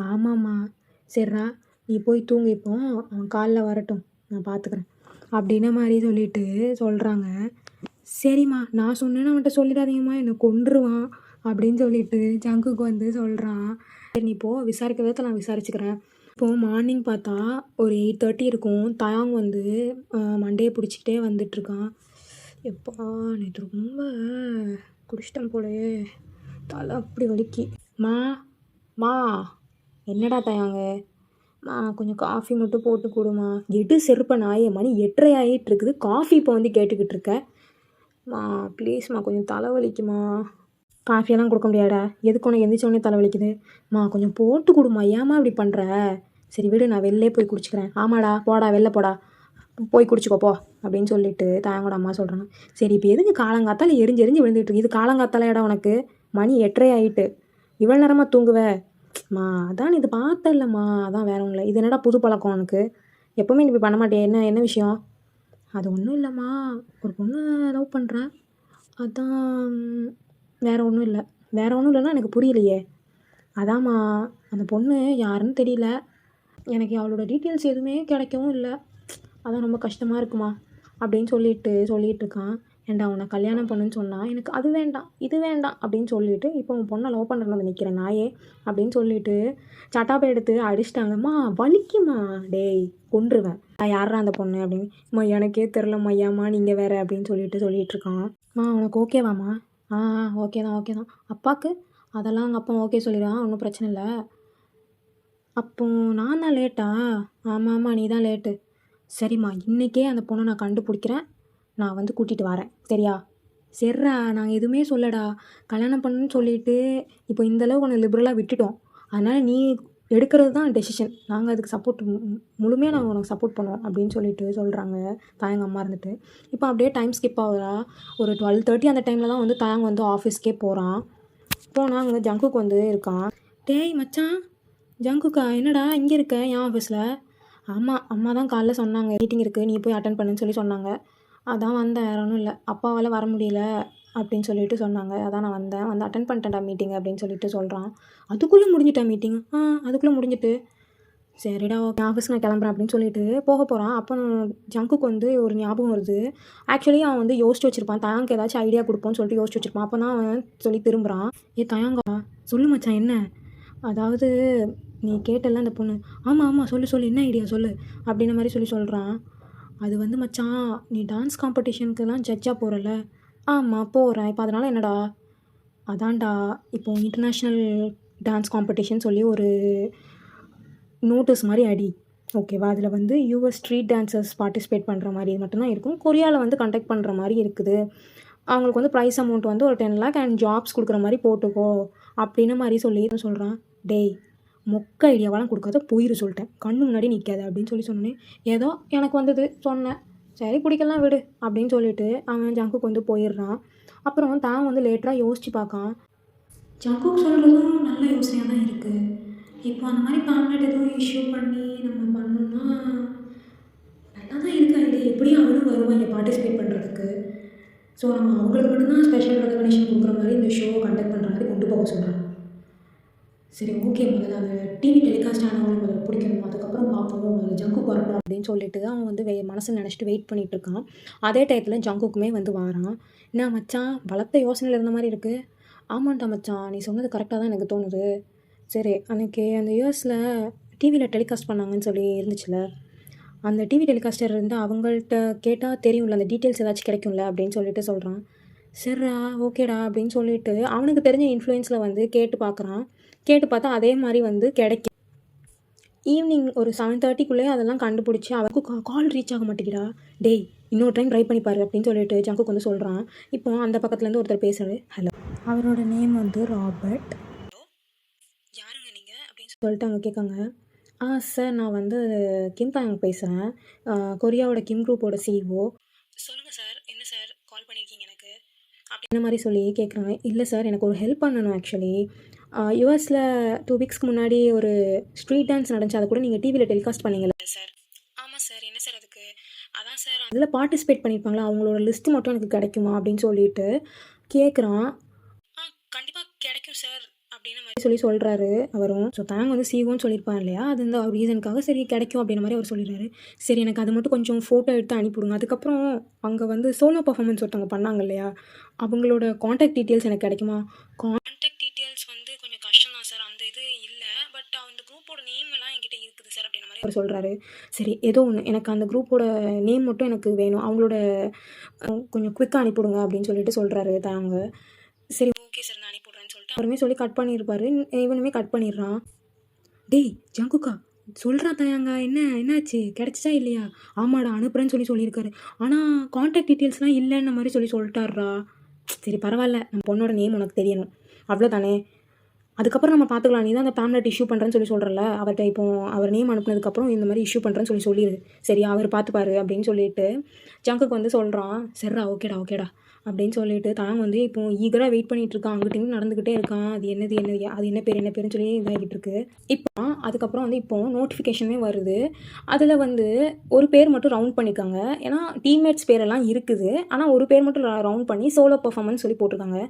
ஆமாம்மா, சரிடா நீ போய் தூங்கு, இப்போ அவன் காலைல வரட்டும், நான் பார்த்துக்கிறேன் அப்படின்ன மாதிரி சொல்லிட்டு சொல்கிறாங்க. சரிம்மா, நான் சொன்னேன்னு அவன்கிட்ட சொல்லிடாதீங்கம்மா, என்னை கொன்றுவான் அப்படின்னு சொல்லிட்டு ஜங்குக்கு வந்து சொல்கிறான். சரி நீ போ, விசாரிக்க விதத்தில் நான் விசாரிச்சுக்கிறேன். இப்போது மார்னிங் பார்த்தா ஒரு 8:30 இருக்கும். தயாங் வந்து மண்டையை பிடிச்சிக்கிட்டே வந்துட்டுருக்கான். எப்பா நேற்று ரொம்ப குடிச்சிட்டேன் போலயே, தலை அப்படி வலிக்கி. மா மா என்னடா தயாங்க, மா கொஞ்சம் காஃபி மட்டும் போட்டு கொடுமா. எடு செருப்ப நாயே, மணி 8:30 ஆகிட்டு இருக்குது, காஃபி இப்போ வந்து கேட்டுக்கிட்டு இருக்க. மா ப்ளீஸ்மா, கொஞ்சம் தலை வலிக்குமா. காஃபியெல்லாம் கொடுக்க முடியாடா, எதுக்கு உனக்கு எந்திரிச்சோடனே தலை வலிக்குது. மா கொஞ்சம் போட்டு கொடுமா, ஏமா இப்படி பண்ணுற. சரி விடு, நான் வெளிலே போய் குடிச்சிக்கிறேன். ஆமாடா போடா, வெளில போடா, போய் குடிச்சிக்கோ போ அப்படின்னு சொல்லிட்டு தாயங்கோட அம்மா சொல்கிறாங்க. சரி இப்போ எதுக்கு காலங்காத்தால எரிஞ்சு விழுந்துட்டு இருக்கு, இது காலங்காத்தால இடம் உனக்கு, மணி 8:30 ஆகிட்டு, இவ்வளோ நேரமாக தூங்குவ. மா அதான் இது பார்த்தேன் இல்லைம்மா, அதான் வேற ஒன்றும் இல்லை. இது என்னடா புது பழக்கம் உனக்கு, எப்போவுமே நீ இப்படி பண்ண மாட்டேன், என்ன விஷயம். அது ஒன்றும் இல்லைம்மா, ஒரு பொண்ணு லவ் பண்ணுறேன், அதான் வேறு ஒன்றும் இல்லைன்னா எனக்கு புரியலையே. அதாம்மா, அந்த பொண்ணு யாருன்னு தெரியல எனக்கு, அவளோட டீட்டெயில்ஸ் எதுவுமே கிடைக்கவும் இல்லை, அதான் ரொம்ப கஷ்டமாக இருக்குமா அப்படின்னு சொல்லிட்டு இருக்கான். ஏன்டா உன்னை கல்யாணம் பண்ணுன்னு சொன்னால் எனக்கு அது வேண்டாம் இது வேண்டாம் அப்படின்னு சொல்லிட்டு இப்போ உன் பொண்ணை லவ் பண்ணுறது வந்து நிற்கிறேன் நாயே அப்படின்னு சொல்லிட்டு சட்டாப்பை எடுத்து அடிச்சிட்டாங்கம்மா. வலிக்குமா, டேய் கொன்றுவேன், நான் யாரா அந்த பொண்ணு அப்படின்னு. அம்மா எனக்கே தெரிலம்மா, ஏம்மா நீங்கள் வேறு அப்படின்னு சொல்லிட்டு இருக்கான். உனக்கு ஓகேவாம்மா. ஓகே தான். அப்பாவுக்கு அதெல்லாம் அவங்க அப்பா ஓகே சொல்லிடுவான், ஒன்றும் பிரச்சனை இல்லை. அப்போ நான் தான் லேட்டா. ஆமாம் நீ தான் லேட்டு. சரிம்மா, இன்றைக்கே அந்த பொண்ணை நான் கண்டுபிடிக்கிறேன், நான் வந்து கூட்டிகிட்டு வரேன் சரியா. சரிடா, நாங்கள் எதுவுமே சொல்லடா, கல்யாணம் பண்ணுன்னு சொல்லிட்டு இப்போ இந்தளவு உன்னை லிபரலாக விட்டுட்டோம், அதனால் நீ எடுக்கிறது தான் டெசிஷன், நாங்கள் அதுக்கு சப்போர்ட் முழுமையாக நாங்கள் உனக்கு சப்போர்ட் பண்ணுவோம் அப்படின்னு சொல்லிட்டு சொல்கிறாங்க தாயங்க அம்மா இருந்துட்டு. இப்போ அப்படியே டைம் ஸ்கிப் ஆகுதா, ஒரு 12:30 அந்த டைமில் தான் வந்து தாயங்க வந்து ஆஃபீஸ்க்கே போகிறான். போனால் அங்கே ஜங்குக்கு வந்து இருக்கான். டேய் மச்சான், ஜங்குக்கா என்னடா இங்கே இருக்க என் ஆஃபீஸில். ஆமாம், அம்மா தான் காலைல சொன்னாங்க மீட்டிங் இருக்குது, நீ போய் அட்டன் பண்ணுன்னு சொல்லி சொன்னாங்க, அதான் வந்தேன், வேறு ஒன்றும் இல்லை. அப்பாவால் வர முடியல அப்படின்னு சொல்லிட்டு சொன்னாங்க, அதான் நான் வந்து அட்டன் பண்ணிட்டேன்டா மீட்டிங் அப்படின்னு சொல்லிட்டு சொல்கிறான். அதுக்குள்ளே முடிஞ்சிட்டேன் மீட்டிங். அதுக்குள்ளே முடிஞ்சிட்டு சரிடா ஓகே ஆஃபீஸ்க்கு நான் கிளம்புறேன் அப்படின்னு சொல்லிட்டு போக போகிறான். அப்போ ஜங்குக்கு வந்து ஒரு ஞாபகம் வருது. ஆக்சுவலி அவன் வந்து யோசிச்சு வச்சுருப்பான், தயாங்க்கு ஏதாச்சும் ஐடியா கொடுப்போன்னு சொல்லிட்டு யோசிச்சு வச்சுருப்பான். அப்போ தான் அவன் சொல்லி திரும்புகிறான். தயாங்கா சொல்லு மச்சான் என்ன, அதாவது நீ கேட்டல அந்த பொண்ணு. ஆமாம் சொல்லு என்ன ஐடியா சொல்லு அப்படின்ன மாதிரி சொல்கிறான். அது வந்து மச்சான், நீ டான்ஸ் காம்படிஷனுக்குலாம் ஜட்ஜாக போகிறல. ஆமாம் போகிறேன், இப்போ அதனால் என்னடா. அதான்டா, இப்போது இன்டர்நேஷ்னல் டான்ஸ் காம்படிஷன் சொல்லி ஒரு நோட்டீஸ் மாதிரி அடி, ஓகேவா. அதில் வந்து யூஎஸ் ஸ்ட்ரீட் டான்ஸர்ஸ் பார்ட்டிசிபேட் பண்ணுற மாதிரி மட்டும்தான் இருக்கும், கொரியாவில் வந்து கண்டக்ட் பண்ணுற மாதிரி இருக்குது. அவங்களுக்கு வந்து ப்ரைஸ் அமௌண்ட் வந்து ஒரு 10 lakh அண்ட் ஜாப்ஸ் கொடுக்குற மாதிரி போட்டுக்கோ அப்படின்ன மாதிரி சொல்கிறான். டேய் மொக்க ஐடியாவெல்லாம் கொடுக்காத, போயிரு சொல்லிட்டேன், கண்ணு முன்னாடி நிற்காத அப்படின்னு சொன்னேன். ஏதோ எனக்கு வந்தது சொன்னேன், சரி பிடிக்கலாம் விடு அப்படின்னு சொல்லிட்டு அவன் ஜங்குக்கு வந்து போயிடுறான். அப்புறம் தான் வந்து லேட்டராக யோசித்து பார்க்கான். ஜங்குக்கு சொல்கிறதும் நல்ல யோசனையாக தான் இருக்குது. இப்போ அந்த மாதிரி பேம்லெட் எதுவும் இஷ்யூ பண்ணி நம்ம பண்ணோம்னா நல்லா தான் இருக்குது ஐடியா, எப்படியும் அவளும் வருவாங்க பார்ட்டிசிபேட் பண்ணுறதுக்கு. ஸோ நம்ம அவங்களுக்கு மட்டும்தான் ஸ்பெஷல் ரெகக்னேஷன் கொடுக்குற மாதிரி இந்த ஷோவை கண்டக்ட் பண்ணுற மாதிரி கொண்டு போக சொல்கிறான். சரி ஓகே, முதல்ல அந்த டிவி டெலிகாஸ்ட் ஆனவங்களுக்கு முதல்ல பிடிக்கணும், அதுக்கப்புறம் பார்ப்போம், முதல்ல ஜங்குக்கு வரணும் அப்படின்னு சொல்லிட்டு அவன் வந்து மனசில் நினச்சிட்டு வெயிட் பண்ணிகிட்டு இருக்கான். அதே டயத்தில் ஜங்குக்குமே வந்து வாரான். என்ன மச்சான், பலத்த யோசனையில் இருந்த மாதிரி இருக்குது. ஆமாண்டா மச்சான், நீ சொன்னது கரெக்டாக தான் எனக்கு தோணுது. சரி அன்றைக்கி அந்த யூஎஸில் டிவியில் டெலிகாஸ்ட் பண்ணாங்கன்னு சொல்லி இருந்துச்சுல, அந்த டிவி டெலிகாஸ்டர் இருந்து அவங்கள்ட்ட கேட்டால் தெரியும்ல, அந்த டீட்டெயில்ஸ் ஏதாச்சும் கிடைக்கும்ல அப்படின்னு சொல்லிட்டு சொல்கிறான். சரிடா ஓகேடா அப்படின்னு சொல்லிட்டு அவனுக்கு தெரிஞ்ச இன்ஃப்ளூயன்ஸில் வந்து கேட்டு பார்க்குறான். கேட்டு பார்த்தா அதே மாதிரி வந்து கிடைக்கும். ஈவினிங் ஒரு 7:30க்குள்ளே அதெல்லாம் கண்டுபிடிச்சி அவருக்கு கால் ரீச் ஆக மாட்டேங்கிறா. டேய் இன்னொரு டைம் ட்ரை பண்ணி பாரு அப்படின்னு சொல்லிட்டு ஜங்குக்கு வந்து சொல்கிறான். இப்போ அந்த பக்கத்துலேருந்து ஒருத்தர் பேசுகிறாரு. ஹலோ, அவரோட நேம் வந்து ராபர்ட். யாருங்க நீங்கள் அப்படின்னு சொல்லிட்டு அவங்க கேட்காங்க. சார் நான் வந்து கிம் தாங் பேசுகிறேன், கொரியாவோட கிம் குரூப்போட சிஇஓ. சொல்லுங்கள் சார், என்ன சார் கால் பண்ணியிருக்கீங்க எனக்கு அப்படின்ற மாதிரி சொல்லி கேட்குறாங்க. இல்லை சார், எனக்கு ஒரு ஹெல்ப் பண்ணணும் ஆக்சுவலி. யூஎஸில் 2 வீக்ஸ்க்கு முன்னாடி ஒரு ஸ்ட்ரீட் டான்ஸ் நடந்துச்சு, அதை கூட நீங்கள் டிவியில் டெலிகாஸ்ட் பண்ணீங்கல்ல சார்? ஆமாம் சார். என்ன சார் அதுக்கு? அதான் சார் அதில் பார்ட்டிசிபேட் பண்ணியிருப்பாங்களா, அவங்களோட லிஸ்ட்டு மட்டும் எனக்கு கிடைக்குமா அப்படின்னு சொல்லிட்டு கேட்குறான். கண்டிப்பாக கிடைக்கும் சார் அப்படின்ற மாதிரி சொல்கிறாரு அவரும். ஸோ தாங்க வந்து சீவோன்னு சொல்லியிருப்பார் இல்லையா, அது இந்த ரீசனுக்காக சரி கிடைக்கும் அப்படின்ற மாதிரி அவர் சொல்லிடுறாரு. சரி எனக்கு அது மட்டும் கொஞ்சம் ஃபோட்டோ எடுத்து அனுப்பிவிடுங்க. அதுக்கப்புறம் அங்கே வந்து சோலோ பர்ஃபார்மன்ஸ் ஒருத்தவங்க பண்ணாங்க இல்லையா, அவங்களோட காண்டாக்ட் டீட்டெயில்ஸ் எனக்கு கிடைக்குமா? காண்டாக்ட் டீட்டெயில்ஸ் வந்து கொஞ்சம் கஷ்டம் தான் சார், அந்த இது இல்லை. பட் அந்த குரூப்போட நேம் எல்லாம் என்கிட்ட இருக்குது சார் அப்படின்ற மாதிரி அவர் சொல்கிறாரு. சரி ஏதோ ஒன்று, எனக்கு அந்த குரூப்போட நேம் மட்டும் எனக்கு வேணும், அவங்களோட கொஞ்சம் குவிக்காக அனுப்பிவிடுங்க அப்படின்னு சொல்லிட்டு சொல்கிறாரு தாங்க. சரி ஓகே சார் நான் அனுப்பிவிட்றேன்னு சொல்லிட்டு அவருமே சொல்லி கட் பண்ணியிருப்பாரு. இவனுமே கட் பண்ணிடுறான். டேய் ஜங்குக்கா சொல்கிறா தயாங்க, என்னாச்சு, கிடச்சிச்சா இல்லையா? ஆமாடா அனுப்புகிறேன்னு சொல்லியிருக்காரு, ஆனால் காண்டாக்ட் டீட்டெயில்ஸ்லாம் இல்லைன்ன மாதிரி சொல்லிட்டாருடா. சரி பரவாயில்ல, நம்ம பொண்ணோட நேம் உனக்கு தெரியணும் அவ்வளோதானே, அதுக்கப்புறம் நம்ம பார்த்துக்கலாம். நீ தான் அந்த பேம்லெட் இஷ்யூ பண்ணுறேன்னு சொல்கிறல, அவர்கிட்ட இப்போ அவர் நேம் அனுப்புனதுக்கப்புறம் இந்த மாதிரி இஷ்யூ பண்ணுறேன்னு சொல்லிடு, சரி அவர் பார்த்துப்பாரு அப்படின்னு சொல்லிட்டு ஜங்குக்கு வந்து சொல்கிறான். சரிடா ஓகேடா அப்படின்னு சொல்லிட்டு தாங்க வந்து இப்போ ஈகராக வெயிட் பண்ணிகிட்டு இருக்கான். அங்கிட்ட நடந்துக்கிட்டே இருக்கான். அது என்ன பேருன்னு சொல்லி இதாகிட்டு இருக்கு. இப்போ அதுக்கப்புறம் வந்து இப்போ நோட்டிஃபிகேஷனே வருது. அதில் வந்து ஒரு பேர் மட்டும் ரவுண்ட் பண்ணியிருக்காங்க. ஏன்னா டீம்மேட்ஸ் பேரெல்லாம் இருக்குது, ஆனால் ஒரு பேர் மட்டும் ரவுண்ட் பண்ணி சோலோ பர்ஃபார்மன்ஸ் சொல்லி போட்டிருக்காங்க.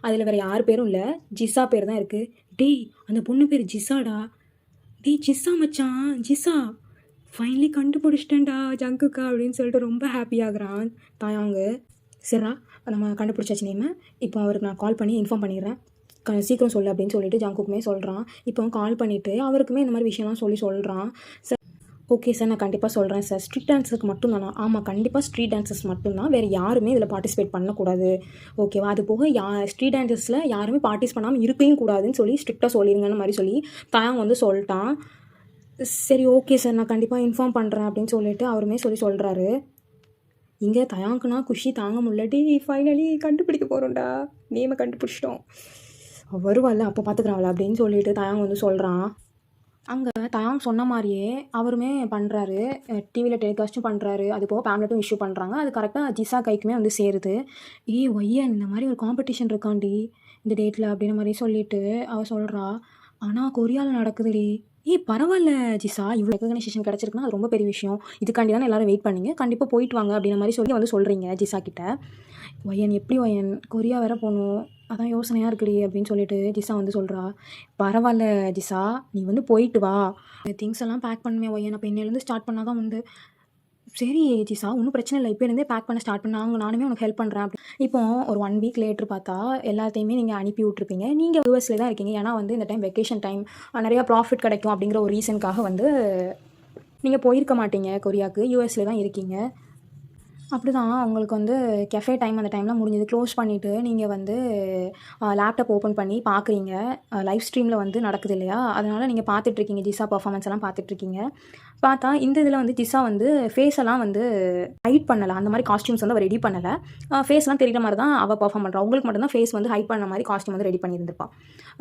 அதில் வேறு யார் பேரும் இல்லை, ஜிஸா பேர் தான் இருக்குது. டேய் அந்த பொண்ணு பேர் ஜிஸாடா. டேய் ஜிஸா மச்சான், ஜிஸா ஃபைனலி கண்டுபிடிச்சிட்டேன்டா ஜங்குக்கா அப்படின்னு சொல்லிட்டு ரொம்ப ஹாப்பியாகிறான் தாயாங்க. சரிடா நம்ம கண்டுபிடிச்சாச்சு நேமு, இப்போ அவருக்கு நான் கால் பண்ணி இன்ஃபார்ம் பண்ணிடுறேன், சீக்கிரம் சொல்லு அப்படின்னு சொல்லிட்டு ஜங்குக்குமே சொல்கிறான். இப்போ கால் பண்ணிவிட்டு அவருக்குமே இந்த மாதிரி விஷயம்லாம் சொல்கிறான். சார் ஓகே சார் நான் கண்டிப்பாக சொல்கிறேன் சார், ஸ்ட்ரீட் டான்ஸருக்கு மட்டும் தானா? ஆமாம் கண்டிப்பாக ஸ்ட்ரீட் டான்ஸர்ஸ் மட்டும்தான், வேறு யாருமே இதில் பார்ட்டிசிபேட் பண்ணக்கூடாது ஓகேவா? அது போக ஸ்ட்ரீட் டான்ஸர்ஸில் யாருமே பார்ட்டிஸ் பண்ணாமல் இருக்கவும் கூடாதுன்னு சொல்லி ஸ்ட்ரிக்டாக சொல்லிடுங்கன்னு மாதிரி சொல்லி தாங்க வந்து சொல்லிட்டான். சரி ஓகே சார் நான் கண்டிப்பாக இன்ஃபார்ம் பண்ணுறேன் அப்படின்னு சொல்லிட்டு அவருமே சொல்கிறாரு. இங்கே தயாங்குனா குஷி தாங்க முன்னாடி ஃபைனலி கண்டுபிடிக்க போகிறோம்டா, நேமை கண்டுபிடிச்சிட்டோம், வருவாள்ல அப்போ பார்த்துக்குறாள் அப்படின்னு சொல்லிட்டு தயாங் வந்து சொல்கிறான். அங்கே தயாங் சொன்ன மாதிரியே அவருமே பண்ணுறாரு, டிவியில் டெலிகாஸ்ட்டும் பண்ணுறாரு, அது போக பேம்லெட்டும் இஷ்யூ பண்ணுறாங்க. அது கரெக்டாக ஜிஸா கைக்குமே வந்து சேருது. ஒய்யன் இந்த மாதிரி ஒரு காம்படிஷன் இருக்காண்டி இந்த டேட்டில் அப்படின்ற மாதிரி சொல்லிட்டு அவள் சொல்கிறா. ஆனால் கொரியாவில் நடக்குதுடி. பரவாயில்ல ஜிஸா, இவ்வளோ ரெகக்னைசேஷன் கிடச்சிருக்குன்னா அது ரொம்ப பெரிய விஷயம், இதுக்காண்டி தானே எல்லோரும் வெயிட் பண்ணிங்க, கண்டிப்பாக போயிட்டு வாங்க அப்படின்ற மாதிரி சொல்லி வந்து சொல்கிறீங்க ஜிஸா கிட்ட. எப்படி கொரியா வேற போகணும், அதான் யோசனையாக இருக்குடி அப்படின்னு சொல்லிட்டு ஜிஸா வந்து சொல்கிறா. பரவாயில்ல ஜிஸா நீ வந்து போயிட்டு வா, திங்ஸ் எல்லாம் பேக் பண்ணுமே அப்போ இன்னிலேருந்து ஸ்டார்ட் பண்ணால் தான் உண்டு. சரி ஜிஸா ஒன்றும் பிரச்சனை இல்லை, இப்போ இருந்தே பேக் பண்ண ஸ்டார்ட் பண்ணாங்க, நானுமே உனக்கு ஹெல்ப் பண்ணுறேன். இப்போ ஒரு 1 வீக் லேட்ரு பார்த்தா எல்லாத்தையுமே நீங்கள் அனுப்பி விட்ருப்பீங்க. நீங்கள் யூஎஸில் தான் இருக்கீங்க, ஏன்னா வந்து இந்த டைம் வெக்கேஷன் டைம், நிறையா ப்ராஃபிட் கிடைக்கும் அப்படிங்கிற ஒரு ரீசனுக்காக வந்து நீங்கள் போயிருக்க மாட்டீங்க கொரியாவுக்கு, யூஎஸில் தான் இருக்கீங்க. அப்படி தான் உங்களுக்கு வந்து கெஃபே டைம் அந்த டைம்லாம் முடிஞ்சது, க்ளோஸ் பண்ணிவிட்டு நீங்கள் வந்து லேப்டாப் ஓப்பன் பண்ணி பார்க்குறீங்க, லைவ் ஸ்ட்ரீமில் வந்து நடக்குது இல்லையா, அதனால் நீங்கள் பார்த்துட்ருக்கீங்க ஜிஸா பர்ஃபார்மன்ஸ் எல்லாம் பார்த்துட்ருக்கீங்க. பார்த்தா இந்த இதில் வந்து ஜிஸா வந்து ஃபேஸெல்லாம் வந்து ஹைட் பண்ணலை, அந்த மாதிரி காஸ்டியூம்ஸ் வந்து அவள் ரெடி பண்ணலை, ஃபேஸ்லாம் தெரிகிற மாதிரி தான் அவள் பர்ஃபார்ம் பண்ணுறா. உங்களுக்கு மட்டும்தான் ஃபேஸ் வந்து ஹைட் பண்ண மாதிரி காஸ்டியூம் வந்து ரெடி பண்ணியிருந்திருப்பாள்.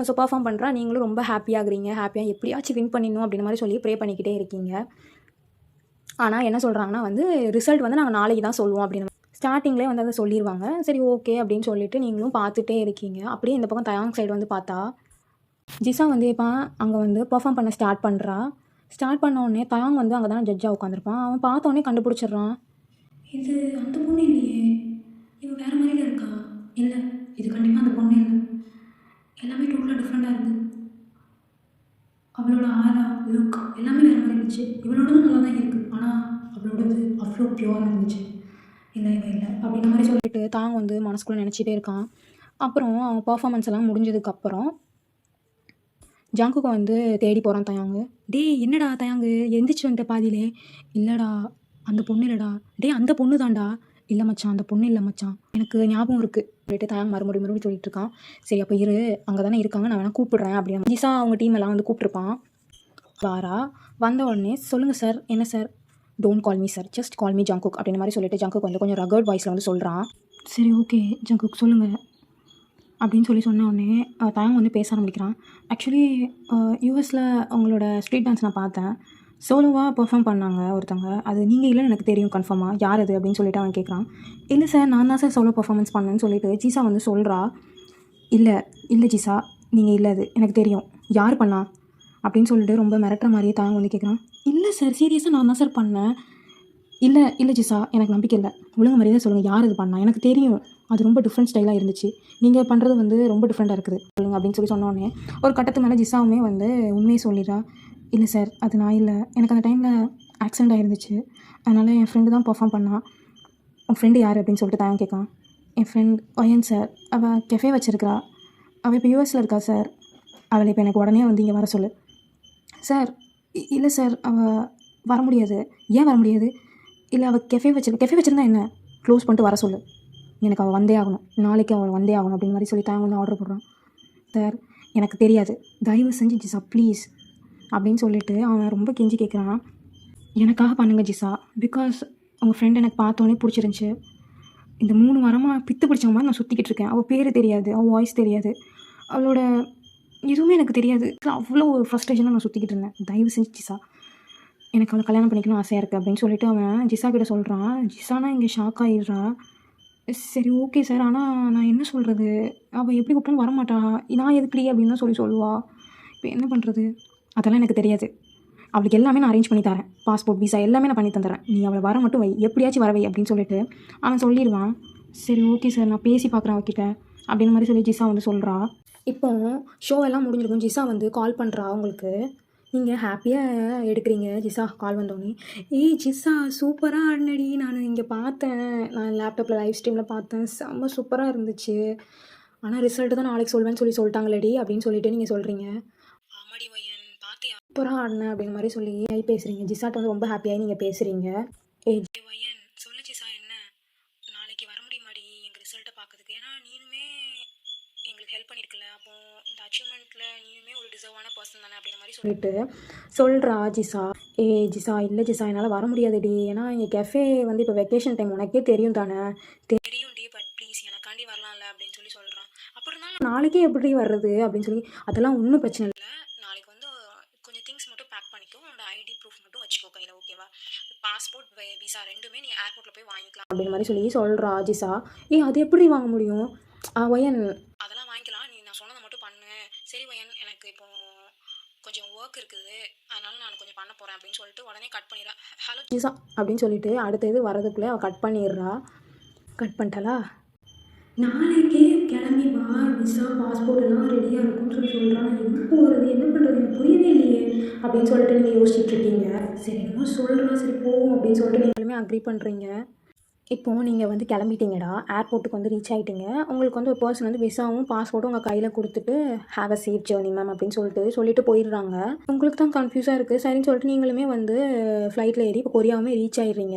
ஸோ பர்ஃபார்ம் பண்ணுறா, நீங்களும் ரொம்ப ஹாப்பியாகிறீங்க, ஹாப்பியாக எப்படியாச்சும் வின் பண்ணிடணும் அப்படின்ற மாதிரி சொல்லி ப்ரே பண்ணிக்கிட்டே இருக்கீங்க. ஆனால் என்ன சொல்கிறாங்கன்னா வந்து ரிசல்ட் வந்து நாங்கள் நாளைக்கு தான் சொல்லுவோம் அப்படின்னு ஸ்டார்டிங்லேயே வந்து அதை சொல்லிடுவாங்க. சரி ஓகே அப்படின்னு சொல்லிட்டு நீங்களும் பார்த்துட்டே இருக்கீங்க. அப்படியே இந்த பக்கம் தயாங் சைடு வந்து பார்த்தா ஜிஸா வந்து இப்போ அங்கே வந்து பெர்ஃபார்ம் பண்ண ஸ்டார்ட் பண்ண உடனே தயாங் வந்து அங்கே தான் ஜட்ஜாக உட்காந்துருப்பான். அவன் பார்த்தோன்னே கண்டுபிடிச்சிட்றான். இது அந்த பொண்ணு இல்லையே, இவன் வேறு மாதிரில இருக்கா, இல்லை இது கண்டிப்பாக அந்த பொண்ணு இல்லை, எல்லாமே டோட்டலாக டிஃப்ரெண்ட்டாக இருக்குது, அவளோட ஆரா லுக் எல்லாமே வேறு மாதிரி இருந்துச்சு, இவளோடதும் நல்லா தான் இருக்குது, ஆனால் அவளோடது அவ்வளோ பியூராக இருந்துச்சு, இல்லை அப்படின்ற மாதிரி சொல்லிட்டு தாங்க வந்து மனசுக்குள்ளே நினச்சிட்டே இருக்கான். அப்புறம் அவன் பர்ஃபார்மன்ஸ் எல்லாம் முடிஞ்சதுக்கப்புறம் ஜங்குக்கு வந்து தேடி போகிறான் தயாங்கு. என்னடா தயாங்கு எந்திரிச்சு வந்துட்ட பாதியிலே? இல்லைடா அந்த பொண்ணு இல்லைடா. அந்த பொண்ணு தான்டா. இல்லை மச்சான் அந்த பொண்ணு இல்லை மச்சான், எனக்கு ஞாபகம் இருக்குது சொல்லிட்டு தயாங் மறுபடியும் சொல்லிட்டு இருக்கான். சரி அப்போ இரு, அங்கே தானே இருக்காங்க, நான் வேணா கூப்பிடுறேன் அப்படின்னு ஜிஸா அவங்க டீம் எல்லாம் வந்து கூப்பிட்ருப்பான். வாரா வந்த உடனே சொல்லுங்கள் சார், என்ன sir, don't call me sir, just call me Jungkook அப்படின்ற மாதிரி சொல்லிட்டு ஜங்குக் வந்து கொஞ்சம் ரகர்ட் வாய்ஸில் வந்து சொல்கிறான். சரி ஓகே ஜங்குக் சொல்லுங்கள் அப்படின்னு சொன்ன உடனே தயாங் வந்து பேச ஆரம்பிக்கிறான். ஆக்சுவலி யூஎஸில் அவங்களோட ஸ்ட்ரீட் டான்ஸ் நான் பார்த்தேன், சோலோவாக பெர்ஃபார்ம் பண்ணாங்க ஒருத்தவங்க, அது நீங்கள் இல்லைன்னு எனக்கு தெரியும் கன்ஃபார்மாக, யார் அது அப்படின்னு சொல்லிட்டு அவன் கேட்குறான். இல்லை சார் நான் தான் சார் சோலோ பெர்ஃபார்மன்ஸ் பண்ணேன்னு சொல்லிட்டு ஜீசா வந்து சொல்கிறா. இல்லை ஜீசா நீங்கள் இல்லை அது எனக்கு தெரியும் யார் பண்ணா அப்படின்னு சொல்லிட்டு ரொம்ப மிரட்டுற மாதிரியே தாங்க வந்து கேட்குறான். இல்லை சார் சீரியஸாக நான் தான் சார் பண்ணேன். இல்லை இல்லை ஜிசா எனக்கு நம்பிக்கை இல்லை, ஒழுங்கு மரியாதை சொல்லுங்கள் யார் இது பண்ணா, எனக்கு தெரியும் அது ரொம்ப டிஃப்ரெண்ட் ஸ்டைலாக இருந்துச்சு, நீங்கள் பண்ணுறது வந்து ரொம்ப டிஃப்ரெண்ட்டாக இருக்குது சொல்லுங்கள் அப்படின்னு சொல்லி சொன்னோடனே ஒரு கட்டத்து மேலே ஜிசாவுமே வந்து உண்மையை சொல்லிடுறா. இல்லை சார் அது நான் இல்லை, எனக்கு அந்த டைமில் ஆக்சிடெண்ட் ஆகிருந்துச்சு, அதனால் என் ஃப்ரெண்டு தான் பர்ஃபார்ம் பண்ணான். உன் ஃப்ரெண்டு யார் அப்படின்னு சொல்லிட்டு தாங்க கேட்கான். என் ஃப்ரெண்ட் ஒயன் சார், அவள் கெஃபே வச்சுருக்கா, அவள் இப்போ யூஎஸில் இருக்கா சார், அவளை இப்போ எனக்கு உடனே வந்து இங்கே வர சொல்லு. சார் இல்லை சார் அவள் வர முடியாது. ஏன் வர முடியாது? இல்லை அவள் கெஃபே வச்சுருந்தா என்ன, க்ளோஸ் பண்ணிட்டு வர சொல்லு, எனக்கு அவள் வந்தே ஆகணும், நாளைக்கு அவள் வந்தே ஆகணும் அப்படின்னு மாதிரி சொல்லி தாங்க வந்து ஆர்டர் போடுறான். சார் எனக்கு தெரியாது, தயவு செஞ்சு ஜிசா ப்ளீஸ் அப்படின்னு சொல்லிட்டு அவன் ரொம்ப கெஞ்சி கேட்குறான். எனக்காக பண்ணுங்க ஜிசா, பிகாஸ் உங்கள் ஃப்ரெண்ட் எனக்கு பார்த்தோன்னே பிடிச்சிருந்துச்சி. இந்த 3 வாரமாக பித்து பிடிச்ச மாதிரி நான் சுற்றிக்கிட்டு இருக்கேன். அவள் பேர் தெரியாது, அவள் வாய்ஸ் தெரியாது, அவளோட எதுவுமே எனக்கு தெரியாது. அவ்வளோ ஒரு ஃப்ரஸ்ட்ரேஷனாக நான் சுற்றிக்கிட்டு இருந்தேன். தயவு செஞ்சு ஜிசா எனக்கு அவளை கல்யாணம் பண்ணிக்கணும் ஆசையாக இருக்குது அப்படின்னு சொல்லிட்டு அவன் ஜிசா கிட்ட சொல்கிறான். ஜிசானா இங்கே ஷாக் ஆகிடுறா. சரி ஓகே சார், ஆனால் நான் என்ன சொல்கிறது, அவள் எப்படி கூப்பிட்டாலும் வரமாட்டா, நான் எதுக்குடி அப்படின்னு தான் சொல்லுவா. இப்போ என்ன பண்ணுறது? அதெல்லாம் எனக்கு தெரியாது, அவளுக்கு எல்லாமே நான் அரேஞ்ச் பண்ணி தரேன், பாஸ்போர்ட் விசா எல்லாமே நான் பண்ணி தந்துடுறேன், நீ அவளை வர மட்டும் வை, எப்படியாச்சும் வரவை அப்படின்னு சொல்லிட்டு அவன் சொல்லிடுவான். சரி ஓகே சார் நான் பேசி பார்க்குறேன் அவகிட்ட அப்படின்னு மாதிரி சொல்லி ஜிசா வந்து சொல்கிறா. இப்போ ஷோ எல்லாம் முடிஞ்சிருக்கும். ஜிசா வந்து கால் பண்ணுறா உங்களுக்கு. நீங்கள் ஹாப்பியாக எடுக்கிறீங்க. ஜிசா கால் வந்தோடனே, ஏய் ஜிசா சூப்பராக ஆடினடி, நான் இங்கே பார்த்தேன், நான் லேப்டாப்பில் லைவ் ஸ்ட்ரீமில் பார்த்தேன், செம்ம சூப்பராக இருந்துச்சு, ஆனால் ரிசல்ட்டு தான் நாளைக்கு சொல்வேன்னு சொல்லிட்டாங்களேடி அப்படின்னு சொல்லிட்டு நீங்கள் சொல்கிறீங்க. ஆமாடி வையன் பார்த்தியா சூப்பராக ஆடினேன் அப்படின்னு மாதிரி சொல்லி பேசுகிறீங்க. ஜிசாட்ட வந்து ரொம்ப ஹாப்பியாகி நீங்கள் பேசுகிறீங்க. ஏய் வையன் சொல்லு ஜிசா, என்ன நாளைக்கு வர முடியுமாடி எங்கள் ரிசல்ட்டை பார்க்கறதுக்கு? ஏன்னா நீனுமே எங்களுக்கு ஹெல்ப் பண்ணியிருக்கல, அப்போ இந்த அச்சீவ்மெண்ட்டில் நீனுமே ஒரு டிசர்வான பர்சன் தானே அப்படின்ற மாதிரி சொல்லிட்டு சொல்கிறா ஜிசா. ஜிசா இல்லை ஜிசா என்னால் வர முடியாதுடி, ஏன்னா எங்கள் கெஃபே வந்து இப்போ வெக்கேஷன் டைம், உனக்கே தெரியும் தானே? தெரியும்டி, பட் ப்ளீஸ் எனக்காண்டி வரலாம்ல அப்படின்னு சொல்லி சொல்கிறான். அப்படி இருந்தாலும் நாளைக்கே எப்படி வர்றது அப்படின்னு சொல்லி, அதெல்லாம் ஒன்றும் பிரச்சனை இல்லை, நாளைக்கு வந்து கொஞ்சம் திங்ஸ் மட்டும் பேக் பண்ணிக்கோ, உன்னோட ஐடி ப்ரூஃப் மட்டும் வச்சுக்கோ கையில், ஓகேவா? பாஸ்போர்ட் விசா ரெண்டுமே நீ ஏர்போர்ட்டில் போய் வாங்கிக்கலாம் அப்படின்னு மாதிரி சொல்லி சொல்கிறா ஜிசா. அது எப்படி வாங்க முடியும் வயன்? அதெல்லாம் வாங்கிக்கலாம், நீ நான் சொன்னதை மட்டும் பண்ணு. சரி வயன் எனக்கு இப்போ கொஞ்சம் ஒர்க் இருக்குது, அதனால நான் கொஞ்சம் பண்ண போகிறேன் அப்படின்னு சொல்லிட்டு உடனே கட் பண்ணிடுறேன். ஹலோ ஜிசா அப்படின்னு சொல்லிட்டு அடுத்த இது வரதுக்குள்ளே அவள் கட் பண்ணிடுறா. கட் பண்ணிட்டாளா? நாளைக்கே கிளம்பி வா, விசா பாஸ்போர்ட் எல்லாம் ரெடியாக இருக்கும்னு சொல்கிறான். எங்கே போகிறது, என்ன பண்ணுறது, எனக்கு புரியவே இல்லையே அப்படின்னு சொல்லிட்டு நீங்கள் யோசிச்சுட்டு இருக்கீங்க. சரி என்னமோ சொல்கிறோம், சரி போவோம் அப்படின்னு சொல்லிட்டு நீங்களுமே அக்ரி பண்ணுறீங்க. இப்போது நீங்கள் வந்து கிளம்பிட்டீங்கடா, ஏர்போர்ட்டுக்கு வந்து ரீச் ஆகிட்டீங்க. உங்களுக்கு வந்து ஒரு பர்சன் வந்து விசாவும் பாஸ்போர்ட்டும் உங்கள் கையில் கொடுத்துட்டு have a safe journey ma'am அப்படின்னு சொல்லிட்டு போயிடுறாங்க. உங்களுக்கு தான் கன்ஃபியூஸாக இருக்குது. சரின்னு சொல்லிட்டு நீங்களுமே வந்து ஃப்ளைட்டில் ஏறி இப்போ கொரியாவுமே ரீச் ஆகிடுறீங்க.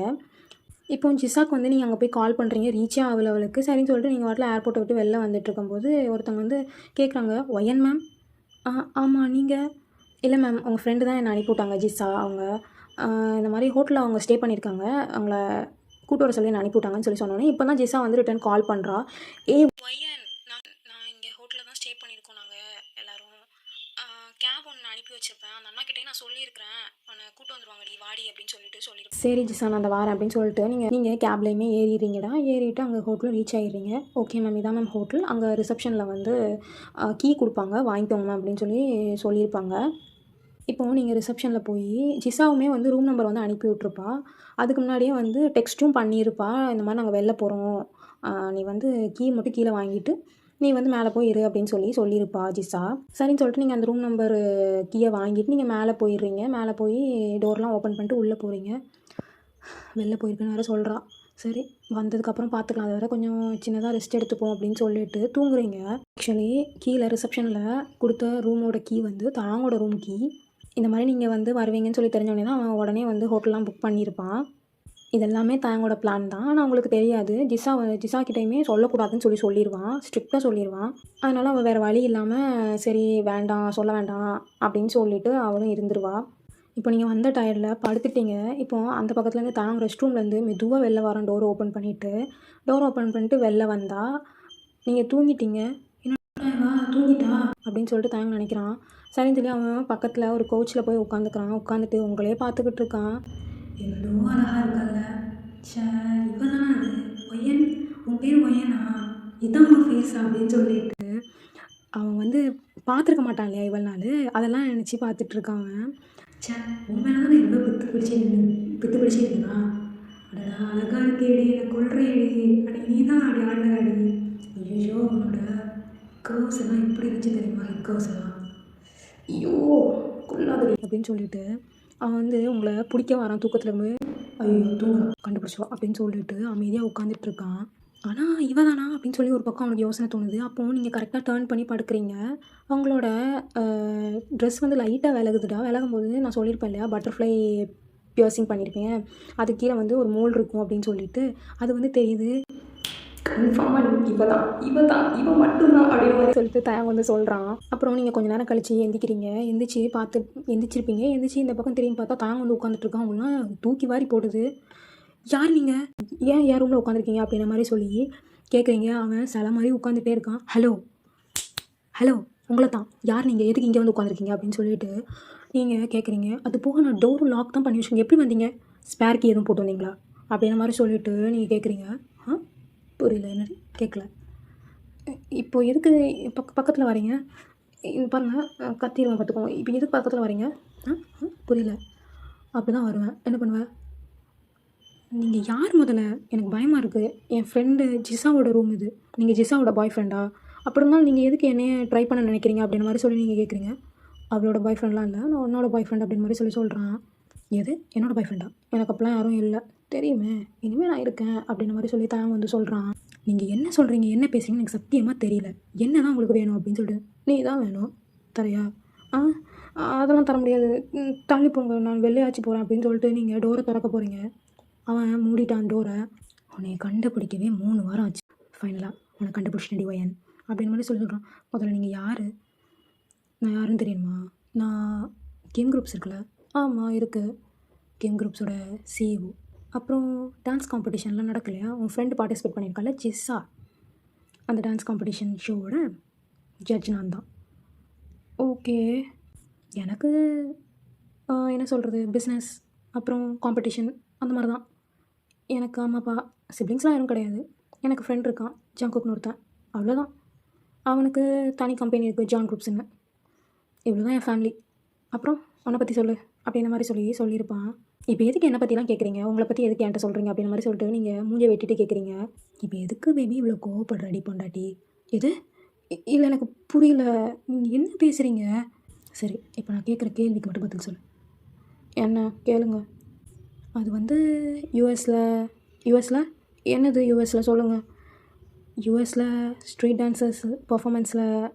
இப்போ ஜிசாக்கு வந்து நீங்கள் அங்கே போய் கால் பண்ணுறீங்க, ரீச்சே ஆகலை அவளுக்கு. சரின்னு சொல்லிட்டு நீங்கள் வாட்டில் ஏர்போர்ட்டை விட்டு வெளில வந்துட்டு இருக்கும்போது ஒருத்தவங்க வந்து கேட்குறாங்க, ஒயன் மேம்? ஆமாம் நீங்கள்? இல்லை மேம் உங்கள் ஃப்ரெண்டு தான் என்னை அனுப்பிவிட்டாங்க ஜிசா, அவங்க இந்த மாதிரி ஹோட்டலில் அவங்க ஸ்டே பண்ணியிருக்காங்க, அவங்கள கூட்டு வர சொல்லி என்னை அனுப்பிவிட்டாங்கன்னு சொல்லி சொன்னோன்னே இப்போ தான் ஜிசா வந்து ரிட்டர்ன் கால் பண்ணுறா. ஒயன் நான் இங்கே ஹோட்டலில் தான் ஸ்டே பண்ணியிருக்கோம் நாங்கள் எல்லோரும், கேப் ஒன்று அனுப்பி வச்சுருப்பேன், அந்த அண்ணா கிட்டே நான் சொல்லியிருக்கிறேன், உன்னை கூட்டு வந்துடுவாங்கடி வாடி அப்படின்னு சொல்லியிருக்கேன். சரி ஜிசா நான் அந்த வாரேன் அப்படின்னு சொல்லிட்டு நீங்கள் கேப்லேயுமே ஏறிடுறீங்கடா. ஏறிட்டு அங்கே ஹோட்டலில் ரீச் ஆகிடுறீங்க. ஓகே மேம் இதான் மேம் ஹோட்டல், அங்கே ரிசப்ஷனில் வந்து கீ கொடுப்பாங்க, வாங்கிக்கோங்க மேம் அப்படின்னு சொல்லியிருப்பாங்க. இப்போது நீங்கள் ரிசப்ஷனில் போய் ஜிசாவுமே வந்து ரூம் நம்பர் வந்து அனுப்பி விட்ருப்பா. அதுக்கு முன்னாடியே வந்து டெக்ஸ்ட்டும் பண்ணியிருப்பா, இந்த மாதிரி நாங்கள் வெளில போகிறோம், நீ வந்து கீ மட்டும் கீழே வாங்கிட்டு நீ வந்து மேலே போய் இரு அப்படின்னு சொல்லியிருப்பா ஜிசா. சரின்னு சொல்லிட்டு நீங்கள் அந்த ரூம் நம்பர் கீயை வாங்கிட்டு நீங்கள் மேலே போயிடுறீங்க. மேலே போய் டோர்லாம் ஓப்பன் பண்ணிட்டு உள்ளே போகிறீங்க. வெளில போயிருக்கேன்னு வேறு சொல்கிறா. சரி வந்ததுக்கப்புறம் பார்த்துக்கலாம், அதை வேறு கொஞ்சம் சின்னதாக ரெஸ்ட் எடுத்துப்போம் அப்படின்னு சொல்லிட்டு தூங்குறீங்க. ஆக்சுவலி கீழே ரிசப்ஷனில் கொடுத்த ரூமோட கீ வந்து தாங்கோட ரூம் கீ. இந்த மாதிரி நீங்கள் வந்து வருவீங்கன்னு சொல்லி தெரிஞ்சோடனே தான் அவன் உடனே வந்து ஹோட்டல்லாம் புக் பண்ணியிருப்பான். இதெல்லாமே தாங்கோட பிளான் தான், ஆனால் அவங்களுக்கு தெரியாது. ஜிசா கிட்டேயுமே சொல்லக்கூடாதுன்னு சொல்லிடுவான், ஸ்ட்ரிக்டாக சொல்லிடுவான். அதனால் அவள் வேறு வழி இல்லாமல் சரி வேண்டாம் சொல்ல வேண்டாம் அப்படின்னு சொல்லிவிட்டு அவளும் இருந்துருவா. இப்போ நீங்கள் வந்த டயர்டில் படுத்துட்டீங்க. இப்போது அந்த பக்கத்துலேருந்து தாங்க ரெஸ்ட் ரூம்லேருந்து மெதுவாக வெளில வரோம், டோர் ஓப்பன் பண்ணிவிட்டு வெளில வந்தால் நீங்கள் தூங்கிட்டீங்க. என்ன தூங்கிட்டா அப்படின்னு சொல்லிட்டு தாங்க நினைக்கிறான். சரின்னு சொல்லி அவன் பக்கத்தில் ஒரு கோச்சில் போய் உட்காந்துட்டு உங்களே பார்த்துக்கிட்டு இருக்கான். எவ்வளோ அழகாக இருக்கல்ல, இப்போ தானே அது ஒயன், உன் பேர் ஒயனா, இதான் உன் ஃபேஸ் அப்படின்னு சொல்லிட்டு அவன் வந்து பார்த்துருக்க மாட்டான் இல்லையா இவ்வளோ நாள், அதெல்லாம் நினச்சி பார்த்துட்ருக்கான் அவன். சே, உன் மேலே தான் எவ்வளோ பித்து பிடிச்சிருந்தா. அடடா அழகாக இருக்கேடி, என்னை கொள்றேடி, அடி நீ தான் அடி ஆடின அடி. ஐயோ உன்னோட கர்வ்ஸ் எல்லாம் எப்படி இருந்துச்சு தெரியுமா, ஹிப் கர்வ்ஸ் எல்லாம். ஐயோ கொள்ளாதடி அப்படின்னு சொல்லிட்டு அவன் வந்து உங்களை பிடிக்க வரான் தூக்கத்தில் போய். ஐயோ தூங்குறான் கண்டுபிடிச்சோம் அப்படின்னு சொல்லிட்டு அமைதியாக உட்காந்துட்டு இருக்கான். ஆனால் இவ தானா அப்படின்னு சொல்லி ஒரு பக்கம் அவனுக்கு யோசனை தோணுது. அப்போது நீங்கள் கரெக்டாக டேர்ன் பண்ணி படுக்கிறீங்க. அவங்களோட ட்ரெஸ் வந்து லைட்டாக விலகுதுடா. விலகும் போது நான் சொல்லியிருப்பேன் இல்லையா, பட்டர்ஃப்ளை பியர்சிங் பண்ணியிருப்பேன், அது கீழே வந்து ஒரு மோல் இருக்கும் அப்படின்னு சொல்லிட்டு அது வந்து தெரியுது. கன்ஃபார்மாக இவன் மட்டும்தான் அப்படின்னு மாதிரி சொல்லிட்டு தயாங்க வந்து சொல்கிறான். அப்புறம் நீங்கள் கொஞ்சம் நேரம் கழிச்சு எந்திக்கிறீங்க. எந்திரிச்சிருப்பீங்க. எந்திரிச்சு இந்த பக்கம் திரும்பி பார்த்தா தாங்க வந்து உட்காந்துட்ருக்கான். அவங்களாம் தூக்கி வாரி போடுது. யார் நீங்கள், ஏன் ரூமில் உட்காந்துருக்கீங்க அப்படின்ற மாதிரி சொல்லி கேட்குறீங்க. அவன் சில மாதிரி உட்காந்துட்டே இருக்கான். ஹலோ உங்களை தான், யார் நீங்கள், எதுக்கு இங்கே வந்து உட்காந்துருக்கீங்க அப்படின்னு சொல்லிட்டு நீங்கள் கேட்குறீங்க. அது போக நான் டோரும் லாக் தான் பண்ணி வச்சுக்கோங்க, எப்படி வந்தீங்க, ஸ்பேர் கீ எதுவும் போட்டு வந்தீங்களா அப்படின்ற மாதிரி சொல்லிவிட்டு நீங்கள் கேட்குறீங்க. புரியல, என்ன கேட்கல. இப்போது எதுக்கு பக்கத்தில் வரீங்க, பாருங்கள் கத்திடுவேன் பார்த்துக்கோங்க. இப்போ எதுக்கு பக்கத்தில் வரீங்க, புரியல. அப்படி தான் வருவேன், என்ன பண்ணுவேன். நீங்கள் யார் முதல்ல, எனக்கு பயமாக இருக்குது. என் ஃப்ரெண்டு ஜிசாவோட ரூம் இது, நீங்கள் ஜிசாவோட பாய் ஃப்ரெண்டா, அப்படி இருந்தாலும் நீங்கள் எதுக்கு என்னையே ட்ரை பண்ண நினைக்கிறீங்க அப்படின்ற மாதிரி சொல்லி நீங்கள் கேட்குறீங்க. அவளோட பாய் ஃப்ரெண்ட்லாம் இல்லை, நான் உன்னோட பாய் ஃப்ரெண்ட் அப்படின்னு மாதிரி சொல்கிறான். எது என்னோடய பாய் ஃப்ரெண்டா, எனக்கு அப்போலாம் யாரும் இல்லை தெரியுமே, இனிமேல் நான் இருக்கேன் அப்படின்ற மாதிரி சொல்லி தான் வந்து சொல்கிறான். நீங்கள் என்ன சொல்கிறீங்க, என்ன பேசுகிறீங்கன்னு எனக்கு சத்தியமாக தெரியல, என்ன தான் உங்களுக்கு வேணும் அப்படின்னு சொல்லிட்டு. நீ தான் வேணும், தரையா? அதெல்லாம் தர முடியாது, தள்ளி போங்க, நான் வெளியாச்சு போகிறேன் அப்படின்னு சொல்லிட்டு நீங்கள் டோரை திறக்க போகிறீங்க. அவன் மூடிட்டான் டோரை. உன்னை கண்டுபிடிக்கவே 3 வாரம் ஆச்சு, ஃபைனலாக உன்னை கண்டுபிடிச்சிட்டேன் டிஒயன் அப்படின்னு மாதிரி சொல்கிறான். முதல்ல நீங்கள் யார், நான் யாருன்னு தெரியுமா, நான் கேம் குரூப்ஸ் இருக்குல்ல, ஆமாம் இருக்குது, கேம் குரூப்ஸோட சிஇஓ. அப்புறம் டான்ஸ் காம்படிஷன்லாம் நடக்கலையா, உன் ஃப்ரெண்டு பார்ட்டிசிபேட் பண்ணியிருக்கால ஜிஸ்ஸா, அந்த டான்ஸ் காம்படிஷன் ஷோவோட ஜட்ஜ் நான் தான். ஓகே, எனக்கு என்ன சொல்கிறது, பிஸ்னஸ் அப்புறம் காம்படிஷன் அந்த மாதிரி தான். எனக்கு அம்மாப்பா சிப்ளிங்ஸ்லாம் யாரும் கிடையாது. எனக்கு ஃப்ரெண்ட் இருக்கான் ஜங்குக்னு ஒருத்தன், அவ்வளோதான். அவனுக்கு தனி கம்பெனி இருக்குது ஜான் குரூப்ஸ்ன்னு. இவ்வளோ தான் என் ஃபேமிலி. அப்புறம் உன்னை பற்றி சொல்லு அப்படின்ற மாதிரி சொல்லியிருப்பான். இப்போ எதுக்கு என்னை பற்றிலாம் கேட்குறீங்க, உங்களை பற்றி எதுக்கு என்கிட்ட சொல்கிறீங்க அப்படின்ற மாதிரி சொல்லிட்டு நீங்கள் மூஞ்சை வெட்டிட்டு கேட்குறீங்க. இப்போ எதுக்கு பேபி இவ்வளோ கோவப்படுற அடி பொண்டாட்டி, எது இல்லை எனக்கு புரியல, நீங்கள் என்ன பேசுகிறீங்க. சரி, இப்போ நான் கேட்குற கேள்விக்கு மட்டும் பதில் சொல்லு. என்ன கேளுங்க. அது வந்து யூஎஸில் என்னது, யூஎஸில் சொல்லுங்கள். யூஎஸில் ஸ்ட்ரீட் டான்ஸர்ஸ் பர்ஃபார்மன்ஸில்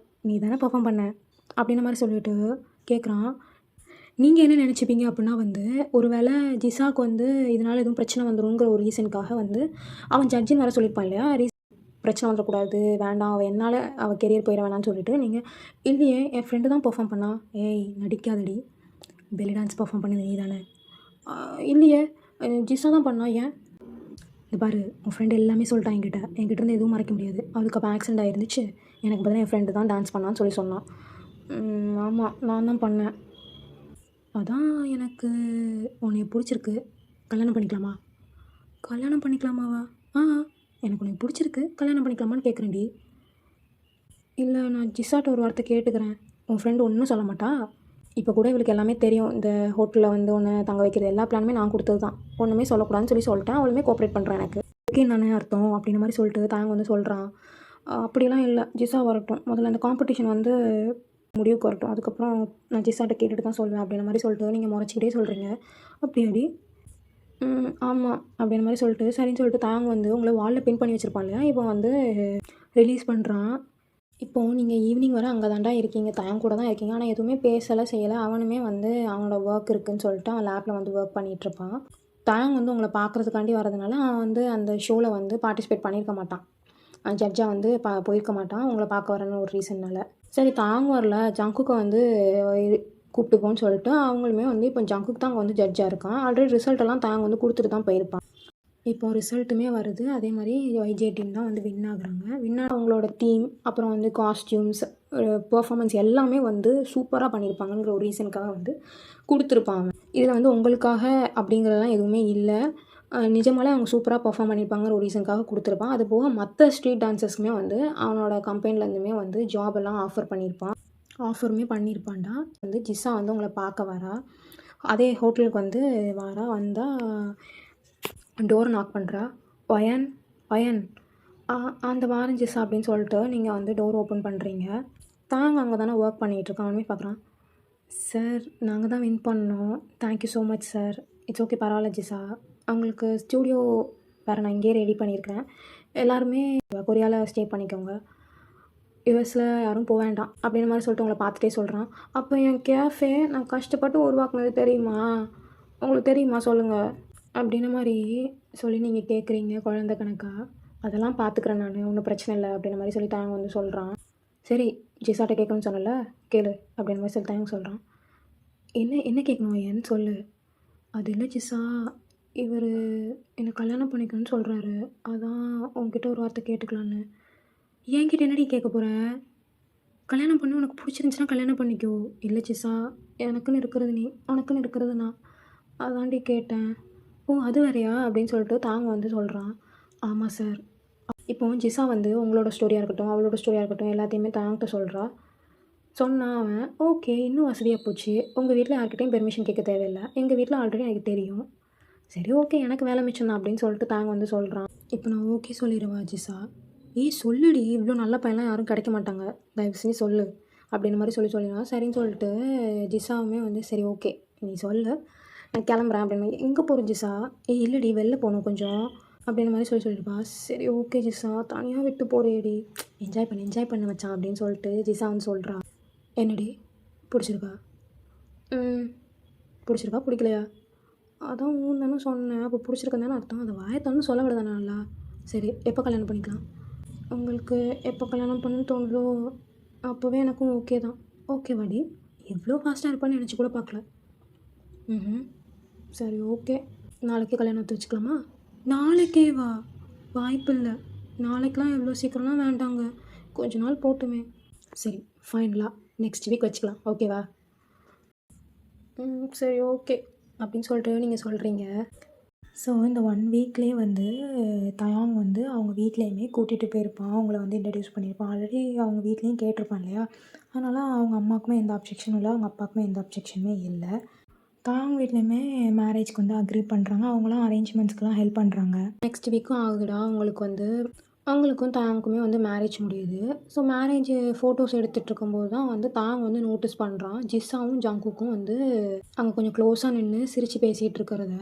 நீ தானே பர்ஃபார்ம் பண்ண அப்படின்ற மாதிரி சொல்லிட்டு கேட்குறான். நீங்கள் என்ன நினச்சிப்பீங்க அப்படின்னா வந்து ஒரு வேளை ஜிசாவுக்கு வந்து இதனால் எதுவும் பிரச்சனை வந்துடுங்கிற ஒரு ரீசனுக்காக வந்து அவன் ஜட்ஜின்னு வர சொல்லியிருப்பான் இல்லையா, பிரச்சனை வந்துடக்கூடாது, வேண்டாம், அவள் கெரியர் போயிட வேணான்னு சொல்லிட்டு நீங்கள் இல்லையே என் ஃப்ரெண்டு தான் பர்ஃபார்ம் பண்ணா. ஏய் நடிக்காதடி, பெல்லி டான்ஸ் பர்ஃபார்ம் பண்ணது நீ தானே. இல்லையே ஜிசா தான் பண்ணா. ஏன் இது பாரு, உன் ஃப்ரெண்டு எல்லாமே சொல்லிட்டான் என்கிட்ட இருந்து எதுவும் மறைக்க முடியாது. அவளுக்கு அப்போ ஆக்சிடெண்ட் ஆகிருந்துச்சு, எனக்கு பதிலாக என் ஃப்ரெண்டு தான் டான்ஸ் பண்ணான்னு சொன்னான். ஆமாம் நான் தான் பண்ணேன். அதான் எனக்கு உன்னை பிடிச்சிருக்கு, கல்யாணம் பண்ணிக்கலாமாவா? எனக்கு உன்னை பிடிச்சிருக்கு, கல்யாணம் பண்ணிக்கலாமான்னு கேட்குறேன்டி. இல்லை நான் ஜிசாட்ட ஒரு வார்த்தை கேட்டுக்கிறேன், உன் ஃப்ரெண்டு ஒன்றும் சொல்ல மாட்டா. இப்போ கூட இவளுக்கு எல்லாமே தெரியும், இந்த ஹோட்டலில் வந்து ஒன்று தங்க வைக்கிறது எல்லா பிளானுமே நான் கொடுத்தது தான், ஒன்றுமே சொல்லக்கூடாதுன்னு சொல்லிட்டேன். அவளுமே கோஆப்ரேட் பண்ணுறேன், எனக்கு ஓகே நானே அர்த்தம் அப்படின்ற மாதிரி சொல்லிட்டு தாங்க வந்து சொல்கிறான். அப்படிலாம் இல்லை, ஜிசா வரட்டும், முதல்ல அந்த காம்படிஷன் வந்து முடிவுக்கு வரட்டும், அதுக்கப்புறம் நான் ஜிசாட்ட கேட்டுட்டு தான் சொல்வேன் அப்படின்ற மாதிரி சொல்லிட்டு நீங்கள் முறைச்சிக்கிட்டே சொல்கிறீங்க. அப்படியாடி? ஆமாம் அப்படின்ற மாதிரி சொல்லிட்டு சரின்னு சொல்லிட்டு தாங்க வந்து உங்களை வாலில் பின் பண்ணி வச்சுருப்பான் இல்லையா, இப்போ வந்து ரிலீஸ் பண்ணுறான். இப்போது நீங்கள் ஈவினிங் வரை அங்கே தாண்டா இருக்கீங்க, தாங்க கூட தான் இருக்கீங்க, ஆனால் எதுவுமே பேசலை செய்யலை. அவனுமே வந்து அவனோட ஒர்க் இருக்குதுன்னு சொல்லிட்டு அவன் லேப்பில் வந்து ஒர்க் பண்ணிகிட்ருப்பான். தாங்க வந்து உங்களை பார்க்குறதுக்காண்டி வரதுனால அவன் வந்து அந்த ஷோவில் வந்து பார்ட்டிசிபேட் பண்ணியிருக்க மாட்டான், ஜட்ஜாக வந்து போயிருக்க மாட்டான், உங்களை பார்க்க வரேன்னு ஒரு ரீசன்னால். சரி தாங்க வரல, ஜங்குக்கை வந்து கூப்பிட்டுப்போன்னு சொல்லிட்டு அவங்களுமே வந்து இப்போ ஜங்குக்கு தான் அங்கே வந்து ஜட்ஜாக இருக்கான். ஆல்ரெடி ரிசல்ட்டெல்லாம் தாங்க வந்து கொடுத்துட்டு தான் போயிருப்பான். இப்போ ரிசல்ட்டுமே வருது, அதே மாதிரி YJ டீம் தான் வந்து வின் ஆகுறாங்க. அவங்களோட தீம் அப்புறம் வந்து காஸ்டியூம்ஸ் பெர்ஃபார்மன்ஸ் எல்லாமே வந்து சூப்பராக பண்ணியிருப்பாங்கங்கிற ஒரு ரீசனுக்காக வந்து கொடுத்துருப்பாங்க. இதில் வந்து உங்களுக்காக அப்படிங்கிறதெல்லாம் எதுவுமே இல்லை, நிஜமாலே அவங்க சூப்பராக பர்ஃபார்ம் பண்ணியிருப்பாங்கிற ஒரு ரீசனுக்காக கொடுத்துருப்பான். அது போக மற்ற ஸ்ட்ரீட் டான்ஸர்ஸ்க்குமே வந்து அவனோட கம்பெனிலேருந்துமே வந்து ஜாப் எல்லாம் ஆஃபர் பண்ணியிருப்பான். ஆஃபருமே பண்ணியிருப்பான்டா. வந்து ஜிஸா வந்து உங்களை பார்க்க வரா. அதே ஹோட்டலுக்கு வந்து வரா. வந்தால் டோர் நாக் பண்ணுறா. ஒயன் ஒயன் அந்த வாரேன் ஜிஸா அப்படின்னு சொல்லிட்டு நீங்கள் வந்து டோர் ஓப்பன் பண்ணுறீங்க. தாங்க அங்கே தானே ஒர்க் பண்ணிகிட்ருக்கான். அவனுமே பார்க்குறான். சார் நாங்கள் தான் வின் பண்ணோம். Thank you so much sir. It's okay, பரவாயில்ல ஜிஸா. அவங்களுக்கு ஸ்டூடியோ வேறு நான் இங்கேயே ரெடி பண்ணியிருக்கேன். எல்லாருமே கொரியாவில் ஸ்டே பண்ணிக்கோங்க. யூஎஸில் யாரும் போக வேண்டாம் அப்படின்ற மாதிரி சொல்லிட்டு உங்களை பார்த்துட்டே சொல்கிறான். அப்போ என் கேஃபே நான் கஷ்டப்பட்டு உருவாக்குனது தெரியுமா? உங்களுக்கு தெரியுமா சொல்லுங்கள் அப்படின்ன மாதிரி சொல்லி நீங்கள் கேட்குறீங்க குழந்த கணக்கா. அதெல்லாம் பார்த்துக்கிறேன் நான், ஒன்றும் பிரச்சனை இல்லை அப்படின்ற மாதிரி சொல்லி தாங்க வந்து சொல்கிறான். சரி ஜிஸாட்ட கேட்கணும்னு சொன்னல, கேளு அப்படின்ற மாதிரி சொல்லி தாங்க சொல்கிறான். என்ன என்ன கேட்கணும் ஏன்னு சொல்லு. அது இல்லை ஜிஸா, இவர் என்னை கல்யாணம் பண்ணிக்கணும்னு சொல்கிறாரு. அதான் உங்ககிட்ட ஒரு வார்த்தை கேட்டுக்கலான்னு. என்கிட்ட என்னடி கேட்க போகிற? கல்யாணம் பண்ணி உனக்கு பிடிச்சிருந்துச்சின்னா கல்யாணம் பண்ணிக்கோ. இல்லை ஜிஸா, எனக்குன்னு இருக்கிறது நீ, உனக்குன்னு இருக்கிறது நான், அதாண்டி கேட்டேன். ஓ அது வேறையா அப்படின்னு சொல்லிட்டு தாங்க வந்து சொல்கிறான். ஆமாம் சார். இப்போ ஜிஸா வந்து உங்களோட ஸ்டோரியாக இருக்கட்டும், அவளோட ஸ்டோரியாக இருக்கட்டும், எல்லாத்தையுமே தாங்கிட்ட சொல்கிறா. சொன்னான் அவன். ஓகே, இன்னும் வசதியாக போச்சு. உங்கள் வீட்டில் யார்கிட்டையும் பெர்மிஷன் கேட்க தேவையில்லை. எங்கள் வீட்டில் ஆல்ரெடி எனக்கு தெரியும். சரி ஓகே, எனக்கு வேலை மிச்சம் தான் அப்படின்னு சொல்லிட்டு தாங்க வந்து சொல்கிறான். இப்போ நான் ஓகே சொல்லிடுவா ஜிஸா? சொல்லுடி, இவ்வளோ நல்ல பையன்லாம் யாரும் கிடைக்க மாட்டாங்க, தயவு செஞ்சு சொல்லு அப்படின்ற மாதிரி சொல்லிடுவான். சரின்னு சொல்லிட்டு ஜிஸாவுமே வந்து சரி ஓகே நீ சொல்லு, நான் கிளம்புறேன் அப்படின்னு. எங்கே போகிறோம் ஜிஸா? இல்லைடி வெளில போகணும் கொஞ்சம் அப்படின்ற மாதிரி சொல்லிடுப்பா. சரி ஓகே ஜிஸா, தனியாக விட்டு போகிறேடி, என்ஜாய் பண்ண வச்சான் அப்படின்னு சொல்லிட்டு ஜிஸா வந்து சொல்கிறா. என்னடி பிடிச்சிருக்கா? பிடிச்சிருக்கா பிடிக்கலையா? அதான் ஊன் தானே சொன்னேன். அப்போ பிடிச்சிருக்கேன் தானே அர்த்தம். அதை வாயத்தானு சொல்ல விட தானே நல்லா. சரி எப்போ கல்யாணம் பண்ணிக்கலாம்? உங்களுக்கு எப்போ கல்யாணம் பண்ணணும்னு தோணுதோ அப்போவே எனக்கும் ஓகே தான். ஓகே வாடி, இவ்வளோ ஃபாஸ்ட்டாக இருப்பான்னு நினச்சி கூட பார்க்கல. சரி ஓகே, நாளைக்கே கல்யாணத்தை வச்சுக்கலாமா? நாளைக்கே வா? வாய்ப்பு இல்லை. நாளைக்கெலாம் எவ்வளோ சீக்கிரம்லாம் வேண்டாங்க, கொஞ்ச நாள் போட்டுமே. சரி ஃபைனலாக நெக்ஸ்ட் வீக் வச்சுக்கலாம், ஓகேவா? சரி ஓகே அப்படின்னு சொல்லிட்டு நீங்கள் சொல்கிறீங்க. ஸோ இந்த 1 வீக்லேயே வந்து தயாங் வந்து அவங்க வீட்லேயுமே கூட்டிகிட்டு போயிருப்பான். அவங்கள வந்து இன்ட்ரடியூஸ் பண்ணியிருப்பான். ஆல்ரெடி அவங்க வீட்லேயும் கேட்டிருப்பான் இல்லையா? அதனால் அவங்க அம்மாவுக்குமே எந்த அப்ஜெக்ஷனும் இல்லை, அவங்க அப்பாவுக்குமே எந்த அப்ஜெக்ஷனுமே இல்லை. தயாங் வீட்லேயுமே மேரேஜ்க்கு வந்து அக்ரி பண்ணுறாங்க. அவங்களாம் அரேஞ்ச்மெண்ட்ஸ்க்கெலாம் ஹெல்ப் பண்ணுறாங்க. நெக்ஸ்ட் வீக்கும் ஆகுதுடா அவங்களுக்கு வந்து, அவங்களுக்கும் தாங்குக்குமே வந்து மேரேஜ் முடியுது. ஸோ மேரேஜ் ஃபோட்டோஸ் எடுத்துகிட்டு இருக்கும்போது தான் வந்து தாங் வந்து நோட்டீஸ் பண்ணுறான் ஜிஸாவும் ஜங்குக்கும் வந்து அங்கே கொஞ்சம் க்ளோஸாக நின்று சிரித்து பேசிகிட்டு இருக்கிறத.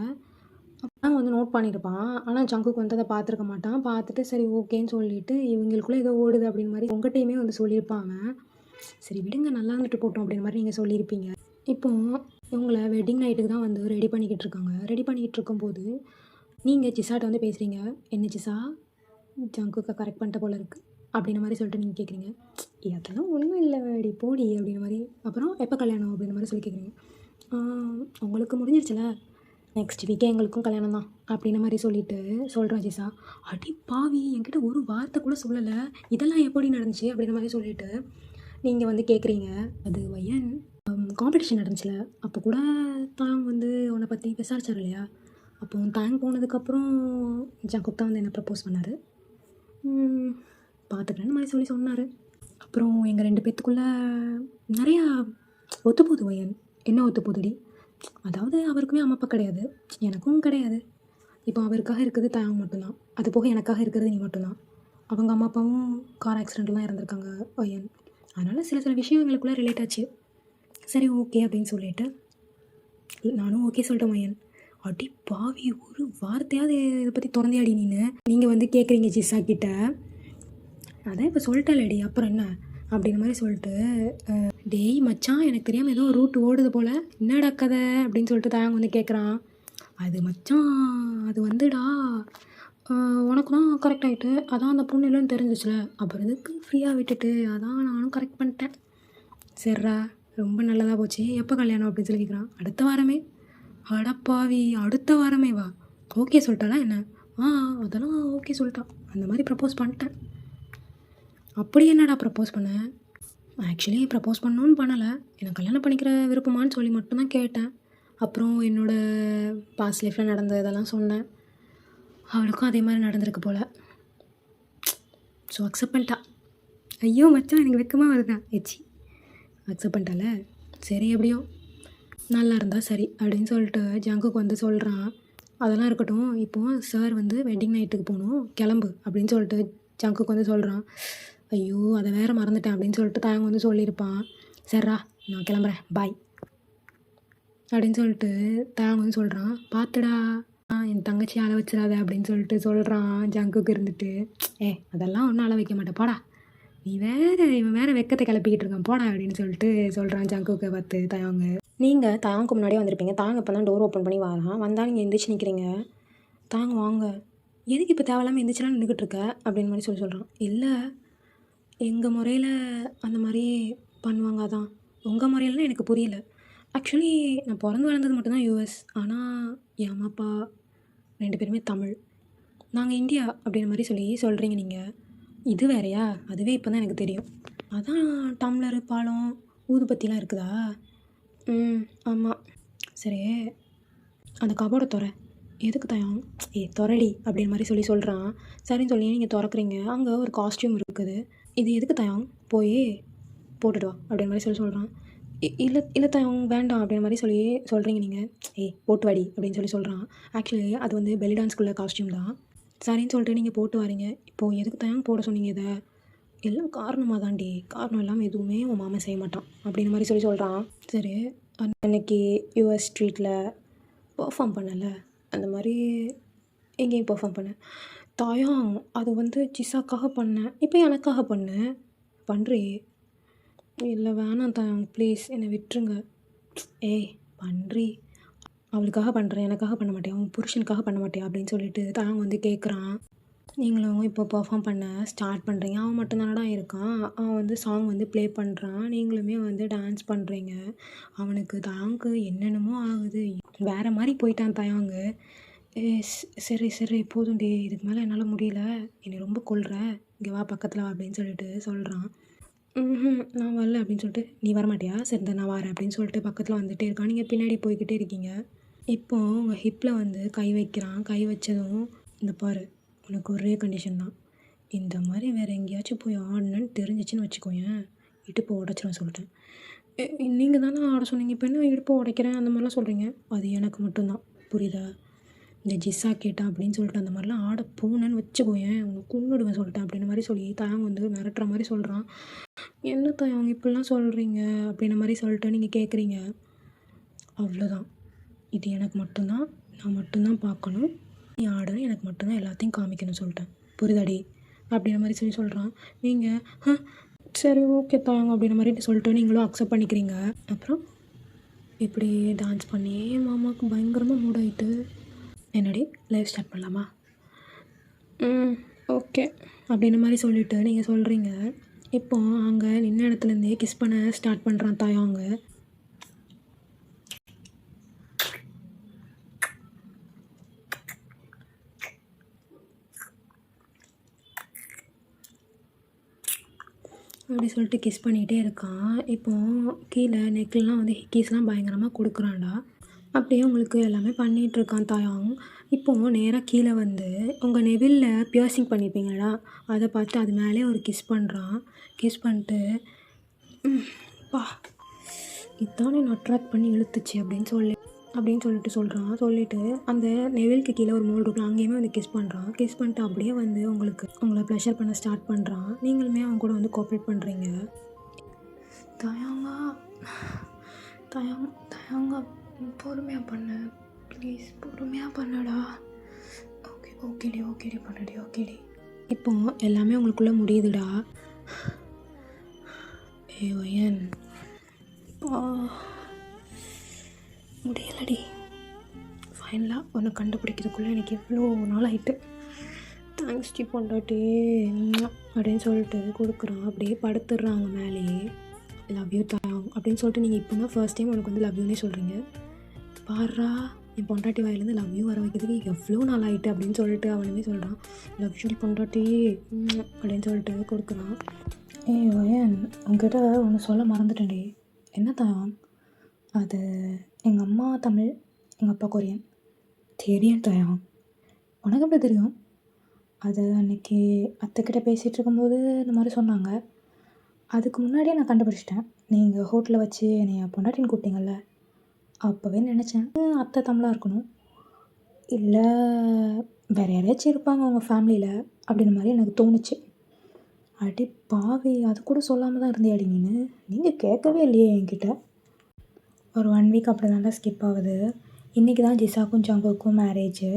அப்போ வந்து நோட் பண்ணியிருப்பான். ஆனால் ஜங்குக்கு வந்து அதை பார்த்துருக்க மாட்டான். பார்த்துட்டு சரி ஓகேன்னு சொல்லிவிட்டு இவங்களுக்குள்ளே ஏதோ ஓடுது அப்படின்னு மாதிரி உங்கள்கிட்டையுமே வந்து சொல்லியிருப்பான் அவன். சரி விடுங்க, நல்லா இருந்துட்டு போட்டோம் அப்படின்னு மாதிரி நீங்கள் சொல்லியிருப்பீங்க. இப்போது இவங்கள வெட்டிங் நைட்டுக்கு தான் வந்து ரெடி பண்ணிக்கிட்டு இருக்காங்க. ரெடி பண்ணிக்கிட்டு இருக்கும்போது நீங்கள் ஜிஸாட்ட வந்து பேசுகிறீங்க. என்ன ஜிஸா, ஜங்குக்கை கரெக்ட் பண்ணிட்ட போல இருக்குது அப்படின்ற மாதிரி சொல்லிட்டு நீங்கள் கேட்குறீங்க. அதெல்லாம் ஒன்றும் இல்லை வெடி போடி அப்படின்ற மாதிரி. அப்புறம் எப்போ கல்யாணம் அப்படின்ற மாதிரி சொல்லி கேட்குறீங்க. உங்களுக்கு முடிஞ்சிருச்சுல, நெக்ஸ்ட் வீக்கே எங்களுக்கும் கல்யாணம் தான் அப்படின்ற மாதிரி சொல்லிட்டு சொல்கிறா ஜிஸா. அடி பாவி, என்கிட்ட ஒரு வார்த்தை கூட சொல்லலை, இதெல்லாம் எப்படி நடந்துச்சு அப்படின்ற மாதிரி சொல்லிட்டு நீங்கள் வந்து கேட்குறீங்க. அது வயன் காம்படிஷன் நடந்துச்சுல, அப்போ கூட தாங் வந்து உன்னை பற்றி விசாரிச்சார் இல்லையா? அப்போ தாங் போனதுக்கப்புறம் ஜங்குக் தான் வந்து என்ன ப்ரப்போஸ் பண்ணார். பார்த்துக்கிறேன்னு மாதிரி சொல்லி சொன்னார். அப்புறம் எங்கள் 2 பேத்துக்குள்ளே நிறையா ஒத்து போகுது வயன். என்ன ஒத்து போகுதுடி? அதாவது அவருக்குமே அம்மா அப்பா கிடையாது, எனக்கும் கிடையாது. இப்போ அவருக்காக இருக்கிறது தாங் மட்டும்தான், அது போக எனக்காக இருக்கிறது நீ மட்டும்தான். அவங்க அம்மா அப்பாவும் கார் ஆக்சிடெண்ட்டில் தான் இறந்துருக்காங்க வயன். அதனால் சில விஷயம் எங்களுக்குள்ளே ரிலேட் ஆச்சு. சரி ஓகே அப்படின்னு சொல்லிவிட்டு நானும் ஓகே சொல்லிட்டேன் வயன். அடி பாவி, ஒரு வார்த்தையாவது இதை பற்றி திறந்தே நீங்கள் வந்து கேட்குறீங்க ஜிஸா கிட்ட. அதான் இப்போ சொல்லிட்டேன்லடி, அப்புறம் என்ன அப்படின்ற மாதிரி சொல்லிட்டு டேய் மச்சான், எனக்கு தெரியாமல் ஏதோ ரூட் ஓடுது போல், என்னடா கதை அப்படின்னு சொல்லிட்டு தாங்க வந்து கேட்குறான். அது மச்சான், அது வந்துடா உனக்கு தான் கரெக்ட் ஆகிட்டு, அதான் அந்த பொண்ணு இல்லைன்னு தெரிஞ்சிச்சுல, அப்புறம் இதுக்கு ஃப்ரீயாக விட்டுட்டு அதான் நானும் கரெக்ட் பண்ணிட்டேன். சரிடா, ரொம்ப நல்லதாக போச்சு, எப்போ கல்யாணம் அப்படின்னு சொல்லி கேட்குறான். அடுத்த வாரமே. அடப்பாவி, அடுத்த வாரமே வா? ஓகே சொல்லிட்டாலாம் என்ன? அதெல்லாம் ஓகே சொல்லிட்டான், அந்த மாதிரி ப்ரப்போஸ் பண்ணிட்டேன். அப்படி என்னடா ப்ரப்போஸ் பண்ணேன்? ஆக்சுவலி ப்ரப்போஸ் பண்ணணுன்னு பண்ணலை, எனக்கு கல்யாணம் பண்ணிக்கிற விருப்பமானு சொல்லி மட்டும்தான் கேட்டேன். அப்புறம் என்னோடய பாஸ்ட் லைஃப்பில் நடந்த இதெல்லாம் சொன்னேன். அவளுக்கும் அதே மாதிரி நடந்திருக்கு போல். ஸோ அக்செப்ட் பண்ணிட்டா. ஐயோ மச்சான், எனக்கு வெக்கமாக வருதா எச்சி. அக்செப்ட் பண்ணிட்டால, சரி எப்படியோ நல்லா இருந்தால் சரி அப்படின்னு சொல்லிட்டு ஜங்குக்கு வந்து சொல்கிறான். அதெல்லாம் இருக்கட்டும், இப்போது சார் வந்து வெட்டிங் நைட்டுக்கு போகணும், கிளம்பு அப்படின்னு சொல்லிட்டு ஜங்குக்கு வந்து சொல்கிறான். ஐயோ அதை வேற மறந்துட்டேன் அப்படின்னு சொல்லிட்டு தாங்க வந்து சொல்லியிருப்பான். சரிடா நான் கிளம்புறேன் பாய் அப்படின்னு சொல்லிட்டு தாங்க வந்து சொல்கிறான். பார்த்துடா என் தங்கச்சி அழ வச்சிடாத அப்படின்னு சொல்லிட்டு சொல்கிறான் ஜங்குக்கு இருந்துட்டு. அதெல்லாம் ஒன்றும் அழ வைக்க மாட்டேன் போடா, நீ வேறு இவன் வேறு வெக்கத்தை கிளப்பிக்கிட்டு இருக்கான் போடா அப்படின்னு சொல்லிட்டு சொல்கிறான் ஜங்குக்கை பார்த்து தயாங்க. நீங்கள் தாங்க முன்னாடியே வந்திருப்பீங்க, தாங்க இப்போ தான் டோர் ஓப்பன் பண்ணி வரான், வந்தால் நீங்கள் எந்திரிச்சு நிற்கிறீங்க. தாங்க வாங்க, எதுக்கு இப்போ தேவையில்லாமல் எந்திரிச்சலாம் நின்றுக்கிட்டு இருக்க அப்படின்னு மாதிரி சொல்கிறான். இல்லை எங்கள் முறையில் அந்த மாதிரி பண்ணுவாங்க, அதான் உங்கள் முறையில்னா எனக்கு புரியல. ஆக்சுவலி நான் பிறந்து வளர்ந்தது மட்டும்தான் யூஎஸ், ஆனால் என் அம்மா அப்பா 2 பேருமே தமிழ், நாங்கள் இந்தியா அப்படின்ற மாதிரி சொல்கிறீங்க நீங்கள். இது வேறையா? அதுவே இப்போ தான் எனக்கு தெரியும். அதான் டம்ளரு பாலம் ஊதுபத்திலாம் இருக்குதா? ஆமாம். சரி அந்த கபோர்டை துற. எதுக்கு தயம்? துறடி அப்படின்னு மாதிரி சொல்கிறான். சரின்னு சொல்லி நீங்கள் திறக்குறீங்க, அங்கே ஒரு காஸ்ட்யூம் இருக்குது. இது எதுக்கு தயம்? போய் போட்டுட்டு வா அப்படின்னு மாதிரி சொல்கிறான். இல்லை இல்லை தயம் வேண்டாம் அப்படின்னு மாதிரி சொல்கிறீங்க நீங்கள். போட்டு வாடி அப்படின்னு சொல்கிறான். ஆக்சுவலி அது வந்து பெல்லி டான்ஸ்குள்ள காஸ்ட்யூம் தான். சரின்னு சொல்லிட்டு நீங்கள் போட்டு வரீங்க. இப்போது எதுக்கு தயம் போட சொன்னீங்க இதை? எல்லாம் காரணமாக தாண்டி, காரணம் இல்லாமல் எதுவுமே உன் மாமன் செய்ய மாட்டான் அப்படின்னு மாதிரி சொல்கிறான். சரி அன்னைக்கு யூஎஸ் ஸ்ட்ரீட்டில் பர்ஃபார்ம் பண்ணலை, அந்த மாதிரி எங்கேயும் பர்ஃபார்ம் பண்ணேன் தாயம். அது வந்து ஜிசாக்காக பண்ணேன், இப்போ எனக்காக பண்ணுறே. இல்லை வேணாம் தாயம் ப்ளீஸ் என்னை விட்டுருங்க. பண்ணுறி, அவளுக்காக பண்ணுறேன், எனக்காக பண்ண மாட்டேன், அவன் புருஷனுக்காக பண்ண மாட்டேன் அப்படின்னு சொல்லிட்டு தாயம் வந்து கேட்குறான். நீங்களும் இப்போ பர்ஃபார்ம் பண்ண ஸ்டார்ட் பண்ணுறீங்க, அவன் மட்டும்தானடா இருக்கான், அவன் வந்து சாங் வந்து ப்ளே பண்ணுறான், நீங்களுமே வந்து டான்ஸ் பண்ணுறீங்க. அவனுக்கு தாங்கு என்னென்னமோ ஆகுது, வேறு மாதிரி போயிட்டான் தயாங்கு. சரி சரி போதும்டி, இதுக்கு மேலே என்னால் முடியல, என்னை ரொம்ப கொல்ற, இங்கே வா பக்கத்தில் வா அப்படின்னு சொல்லிட்டு சொல்கிறான். நான் வரல அப்படின்னு சொல்லிட்டு, நீ வரமாட்டியா? சரி நான் வரேன் அப்படின்னு சொல்லிட்டு பக்கத்தில் வந்துகிட்டே இருக்கான். நீங்கள் பின்னாடி போய்கிட்டே இருக்கீங்க. இப்போது உங்கள் ஹிப்பில் வந்து கை வைக்கிறான். கை வச்சதும் இந்த பாரு, உனக்கு ஒரே கண்டிஷன் தான், இந்த மாதிரி வேறு எங்கேயாச்சும் போய் ஆடணுன்னு தெரிஞ்சிச்சின்னு வச்சுக்கோயேன், இடுப்பை உடச்சிருவேன் சொல்லிட்டேன். நீங்கள் தானே ஆட சொன்னீங்க, இப்போ என்ன இடுப்பை உடைக்கிறேன் அந்த மாதிரிலாம் சொல்கிறீங்க? அது எனக்கு மட்டும்தான், புரியுதா? இந்த ஜிஸ்ஸா கேட்டான் அப்படின்னு சொல்லிட்டு அந்த மாதிரிலாம் ஆட போனேன்னு வச்சுக்கோயேன், உனக்கு கொன்னுடுவேன் சொல்லிட்டேன் அப்படின்னு மாதிரி சொல்லி தாங்க வந்து மிரட்டுற மாதிரி சொல்கிறான். என்ன தாங்க இப்படிலாம் சொல்கிறீங்க அப்படின்ற மாதிரி சொல்லிட்டு நீங்கள் கேட்குறீங்க. அவ்வளோதான், இது எனக்கு மட்டும்தான், நான் மட்டும்தான் பார்க்கணும், நீ ஆடணும், எனக்கு மட்டும்தான் எல்லாத்தையும் காமிக்கணும்னு சொல்லிட்டேன், புரியுதாடி அப்படின்ற மாதிரி சொல்கிறான். நீங்கள் சரி ஓகே தாங்க அப்படின்ற மாதிரி சொல்லிட்டு நீங்களும் அக்செப்ட் பண்ணிக்கிறீங்க. அப்புறம் இப்படி டான்ஸ் பண்ணி மாமாவுக்கு பயங்கரமாக மூட் ஆகிட்டு, என்னடி லைவ் ஸ்டார்ட் பண்ணலாமா? ஓகே அப்படின்ற மாதிரி சொல்லிவிட்டு நீங்கள் சொல்கிறீங்க. இப்போ அங்கே நின்ன இடத்துலேருந்தே கிஸ் பண்ண ஸ்டார்ட் பண்ணுறான் தாயாங்க. அப்படி சொல்லிட்டு கிஸ் பண்ணிகிட்டே இருக்கான். இப்போது கீழே நெக்லாம் வந்து ஹிக்கீஸ்லாம் பயங்கரமாக கொடுக்குறான்டா. அப்படியே உங்களுக்கு எல்லாமே பண்ணிகிட்ருக்கான் தாயாங். இப்போது நேராக கீழே வந்து உங்கள் நெவிலில் பியர்சிங் பண்ணியிருப்பீங்களா, அதை பார்த்து அது மேலே ஒரு கிஸ் பண்ணுறான். கிஸ் பண்ணிட்டு பா இதானே நான் அட்ராக்ட் பண்ணி இழுத்துச்சு அப்படின்னு சொல்லிட்டு சொல்லிவிட்டு அந்த நெவிலுக்கு கீழே ஒரு மோல் இருக்கும், அங்கேயுமே வந்து கிஸ் பண்ணுறான். கிஸ் பண்ணிட்டு அப்படியே வந்து உங்களை ப்ளஷர் பண்ண ஸ்டார்ட் பண்ணுறான். நீங்களுமே அவன் கூட வந்து கோஆப்ரேட் பண்ணுறீங்க. தயாங்க பொறுமையாக பண்ணு ப்ளீஸ், பொறுமையாக பண்ணடா. ஓகேடி பண்ணடி ஓகேடி. இப்போ எல்லாமே உங்களுக்குள்ளே முடியுதுடா. ஒயன் முடியலடி, ஃபைனலாக ஒன்று கண்டுபிடிக்கிறதுக்குள்ளே எனக்கு எவ்வளோ நாள் ஆகிட்டு. தேங்க்ஸ் டி பொண்டாட்டி அப்படின்னு சொல்லிட்டு கொடுக்குறான். அப்படியே படுத்துடுறாங்க மேலேயே. லவ் யூ தாங் அப்படின்னு சொல்லிட்டு நீங்கள் இப்போ தான் ஃபர்ஸ்ட் டைம் உனக்கு வந்து லவ் யூனே சொல்கிறீங்க. பாடுறா என் பொண்டாட்டி வாயிலேருந்து லவ் யூ வர வைக்கிறதுக்கு எவ்வளோ நாள் ஆகிட்டு அப்படின்னு சொல்லிட்டு அவனுமே சொல்கிறான். லவ் யூ பொண்டாட்டி அப்படின்னு சொல்லிட்டு கொடுக்குறான். ஒயன் உங்ககிட்ட ஒன்று சொல்ல மறந்துட்டேன்டி. என்ன தாங்? அது எங்கள் அம்மா தமிழ், எங்கள் அப்பா கொரியன். தெரியும் தாயாங், உனக்கு எப்படி தெரியும்? அது அன்றைக்கி அத்தைக்கிட்ட பேசிகிட்டு இருக்கும்போது இந்த மாதிரி சொன்னாங்க. அதுக்கு முன்னாடியே நான் கண்டுபிடிச்சிட்டேன். நீங்கள் ஹோட்டலில் வச்சு என்னை பொண்டாட்டின்னு கூப்பிட்டீங்கள்ல, அப்போவே நினச்சேன் அத்தை தமிழாக இருக்கணும், இல்லை வேறு யாரையாச்சும் இருப்பாங்க உங்கள் ஃபேமிலியில் அப்படின்ற மாதிரி எனக்கு தோணுச்சு. அடி பாவி, அது கூட சொல்லாமல் தான் இருந்தியாடி நீனு? நீங்கள் கேட்கவே இல்லையே என்கிட்ட. ஒரு 1 வீக் அப்படி தாண்டா ஸ்கிப் ஆகுது. இன்றைக்கி தான் ஜிசாக்கும் ஜங்குக்கும் மேரேஜு.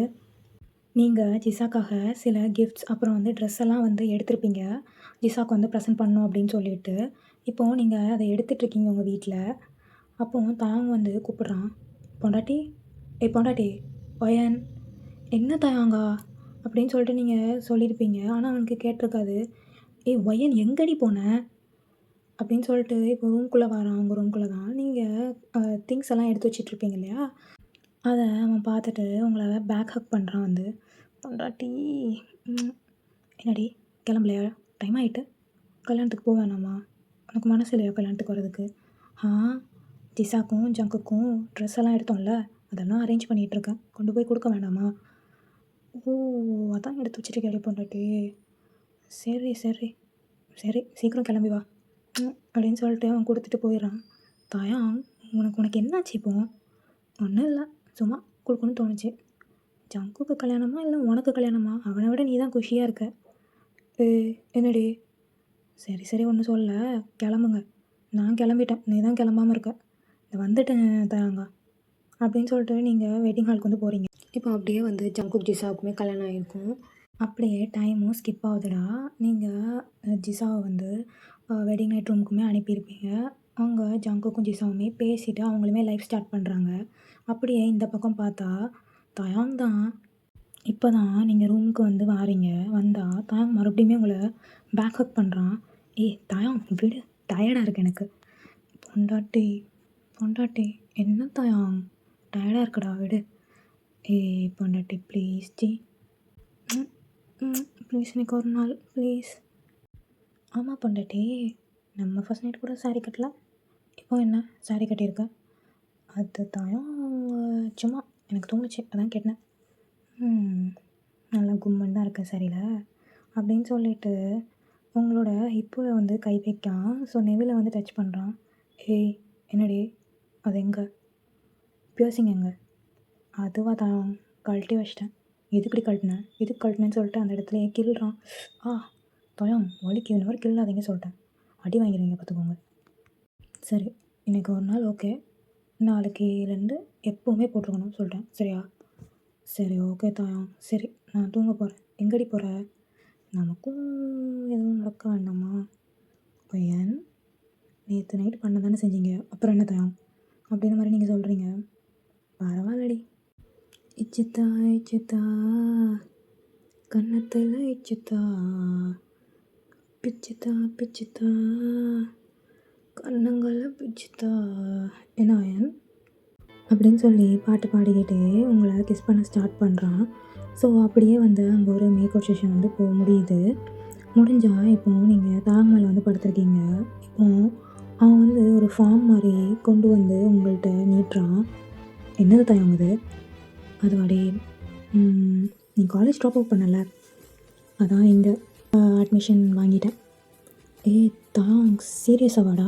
நீங்கள் ஜிசாக்காக சில கிஃப்ட்ஸ் அப்புறம் வந்து ட்ரெஸ் எல்லாம் வந்து எடுத்திருப்பீங்க, ஜிசாக்கு வந்து ப்ரெசென்ட் பண்ணணும் அப்படின்னு சொல்லிட்டு. இப்போது நீங்கள் அதை எடுத்துகிட்ருக்கீங்க உங்கள் வீட்டில். அப்போது தயாங் வந்து கூப்பிட்றான், பொண்டாட்டி, பொண்டாட்டி ஒயன், என்ன தயாங்கா அப்படின்னு சொல்லிட்டு நீங்கள் சொல்லியிருப்பீங்க. ஆனால் அவனுக்கு கேட்டிருக்காது. ஒயன் எங்கடி போனேன் அப்படின்னு சொல்லிட்டு இப்போ ரூம்குள்ளே வரான். அவங்க ரூம்குள்ளே தான் நீங்கள் திங்ஸ் எல்லாம் எடுத்து வச்சிட்ருப்பீங்க இல்லையா, அதை அவன் பார்த்துட்டு உங்களை பேக் ஹக் பண்ணுறான் வந்து. பொண்டாட்டி, என்னடி கிளம்பலையா? டைம் ஆகிட்டு, கல்யாணத்துக்கு போக வேணாமா? உனக்கு மனசு இல்லையா கல்யாணத்துக்கு வர்றதுக்கு? ஜிசாக்கும் ஜங்குக்கும் ட்ரெஸ் எல்லாம் எடுத்தோம்ல, அதெல்லாம் அரேஞ்ச் பண்ணிகிட்ருக்கேன், கொண்டு போய் கொடுக்க வேண்டாமா? ஓ, அதான் எடுத்து வச்சுட்டு பொண்டாட்டி. சரி சரி சரி, சீக்கிரம் கிளம்பி வா அப்படின்னு சொல்லிட்டு அவன் கொடுத்துட்டு போயிடுறான். தயாங், உனக்கு என்னாச்சு இப்போ? ஒன்றும் இல்லை, சும்மா கொடுக்கணும்னு தோணுச்சு. ஜங்குக்கு கல்யாணமா இல்லை உனக்கு கல்யாணமா? அவனை விட நீ தான் குஷியாக இருக்க. என்னடி? சரி சரி, ஒன்றும் சொல்ல, கிளம்புங்க. நான் கிளம்பிட்டேன், நீ தான் கிளம்பாமல் இருக்க. இந்த வந்துட்டேன் தயாங்கா அப்படின்னு சொல்லிட்டு நீங்கள் வெட்டிங் ஹாலுக்கு வந்து போகிறீங்க. இப்போ அப்படியே வந்து ஜங்குக் ஜிசாவுக்குமே கல்யாணம் ஆகிருக்கும். அப்படியே டைமும் ஸ்கிப் ஆகுதுடா. நீங்கள் ஜிசாவை வந்து வெட்டிங் நைட் ரூமுக்குமே அனுப்பியிருப்பீங்க. அவங்க ஜங்குக்கும் ஜிசாவுமே பேசிவிட்டு அவங்களுமே லைஃப் ஸ்டார்ட் பண்ணுறாங்க. அப்படியே இந்த பக்கம் பார்த்தா தயாங் தான். இப்போ தான் நீங்கள் ரூமுக்கு வந்து வாரீங்க. வந்தால் தயாங் மறுபடியுமே உங்களை பேக் ஹக் பண்ணுறான். தயாங் விடு, டயர்டாக இருக்குது எனக்கு. பொண்டாட்டி பொண்டாட்டி, என்ன தயாங் டயர்டாக இருக்குடா, விடு. பொண்டாட்டி ப்ளீஸ் ஜி, ப்ளீஸ் இன்னைக்கு ஒரு நாள் ப்ளீஸ். ஆமாம் பொண்டாட்டி, நம்ம ஃபர்ஸ்ட் நைட் கூட சாரீ கட்டலாம், இப்போ என்ன சாரீ கட்டியிருக்க? அது தயாங் சும்மா எனக்கு தோணுச்சு, அதான் கேட்டேன். நல்லா கும்மன் தான் இருக்கேன் சாரியில் அப்படின்னு சொல்லிட்டு உங்களோட ஹிப்பில் வந்து கை வைக்கான். ஸோ நெவில வந்து டச் பண்ணுறான். என்னடி அது எங்கே? பியர்சிங் எங்கே? அதுவா தான் கழட்டி வச்சிட்டேன். எதுக்கடி கழட்டினேன்? எதுக்கு கழட்டினேன்னு சொல்லிட்டு அந்த இடத்துல கிள்றான். தயாங் வலிக்கு இந்த மாதிரி கிள்ளாதீங்க சொல்லிட்டேன், அடி வாங்கிடுவீங்க பார்த்துக்கோங்க. சரி, இன்றைக்கி ஒரு நாள் ஓகே, நாளைக்கிலேருந்து எப்போவுமே போட்டிருக்கணும் சொல்லிட்டேன், சரியா? சரி ஓகே தயாங், சரி நான் தூங்க போகிறேன். எங்கடி போகிற? நமக்கும் எதுவும் நடக்க வேண்டாமா? பையன் நேற்று நைட்டு பண்ண தானே செஞ்சீங்க, அப்புறம் என்ன தயாங் அப்படின்ற மாதிரி நீங்கள் சொல்கிறீங்க. பரவாயில்லடி. இச்சித்தா இச்சித்தா கன்னத்தில் இச்சித்தா, பிச்சித்தா பிச்சித்தா கண்ணங்களை பிச்சித்தா, என்ன ஆயன் அப்படின்னு சொல்லி பாட்டு பாடிக்கிட்டே உங்களை கிஸ் பண்ண ஸ்டார்ட் பண்ணுறான். ஸோ அப்படியே வந்து அங்கே ஒரு மேக்கப் செஷன் வந்து போக முடியுது. முடிஞ்சால் இப்போது நீங்கள் தாங் மேலே வந்து படுத்துருக்கீங்க. இப்போது அவன் வந்து ஒரு ஃபார்ம் மாதிரி கொண்டு வந்து உங்கள்கிட்ட நீட்டுறான். என்னது தயாங் அது வாடி, நீ காலேஜ் ட்ராப் அவுட் பண்ணலை, அதான் இங்கே அட்மிஷன் வாங்கிட்டேன். தாங் சீரியஸாவாடா?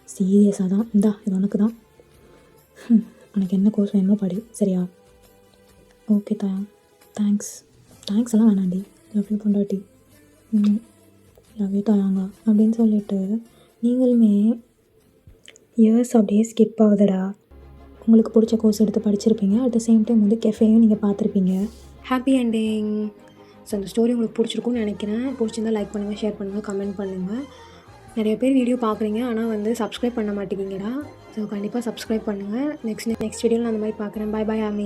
சீரியஸாக தான், இந்தா இது உனக்கு தான். உனக்கு என்ன கோர்ஸ் வேணுமோ படி, சரியா? ஓகே தயாங், தேங்க்ஸ் எல்லாம் வேணாண்டி, லவ் யூ பொண்டாட்டி, லவ் யூ தயாங்கா அப்படின்னு சொல்லிட்டு நீங்களுமே இயர்ஸ் அப்படியே ஸ்கிப் ஆகுதுடா. உங்களுக்கு பிடிச்ச கோர்ஸ் எடுத்து படிச்சிருப்பீங்க, அட் த சேம் டைம் வந்து கெஃபேயும் நீங்கள் பார்த்துருப்பீங்க. Happy ending. ஸோ அந்த ஸ்டோரி உங்களுக்கு பிடிச்சிருக்கும்னு நினைக்கிறேன். பிடிச்சிருந்தால் லைக் பண்ணுங்கள், ஷேர் பண்ணுங்கள், கமெண்ட் பண்ணுங்கள். நிறைய பேர் வீடியோ பார்க்குறீங்க, ஆனால் வந்து சப்ஸ்கிரைப் பண்ண மாட்டேங்கிங்கடா. ஸோ கண்டிப்பாக சப்ஸ்கிரைப் பண்ணுங்கள். நெக்ஸ்ட் வீடியோவில் நான் அந்த மாதிரி பார்க்குறேன். பை ஆமி.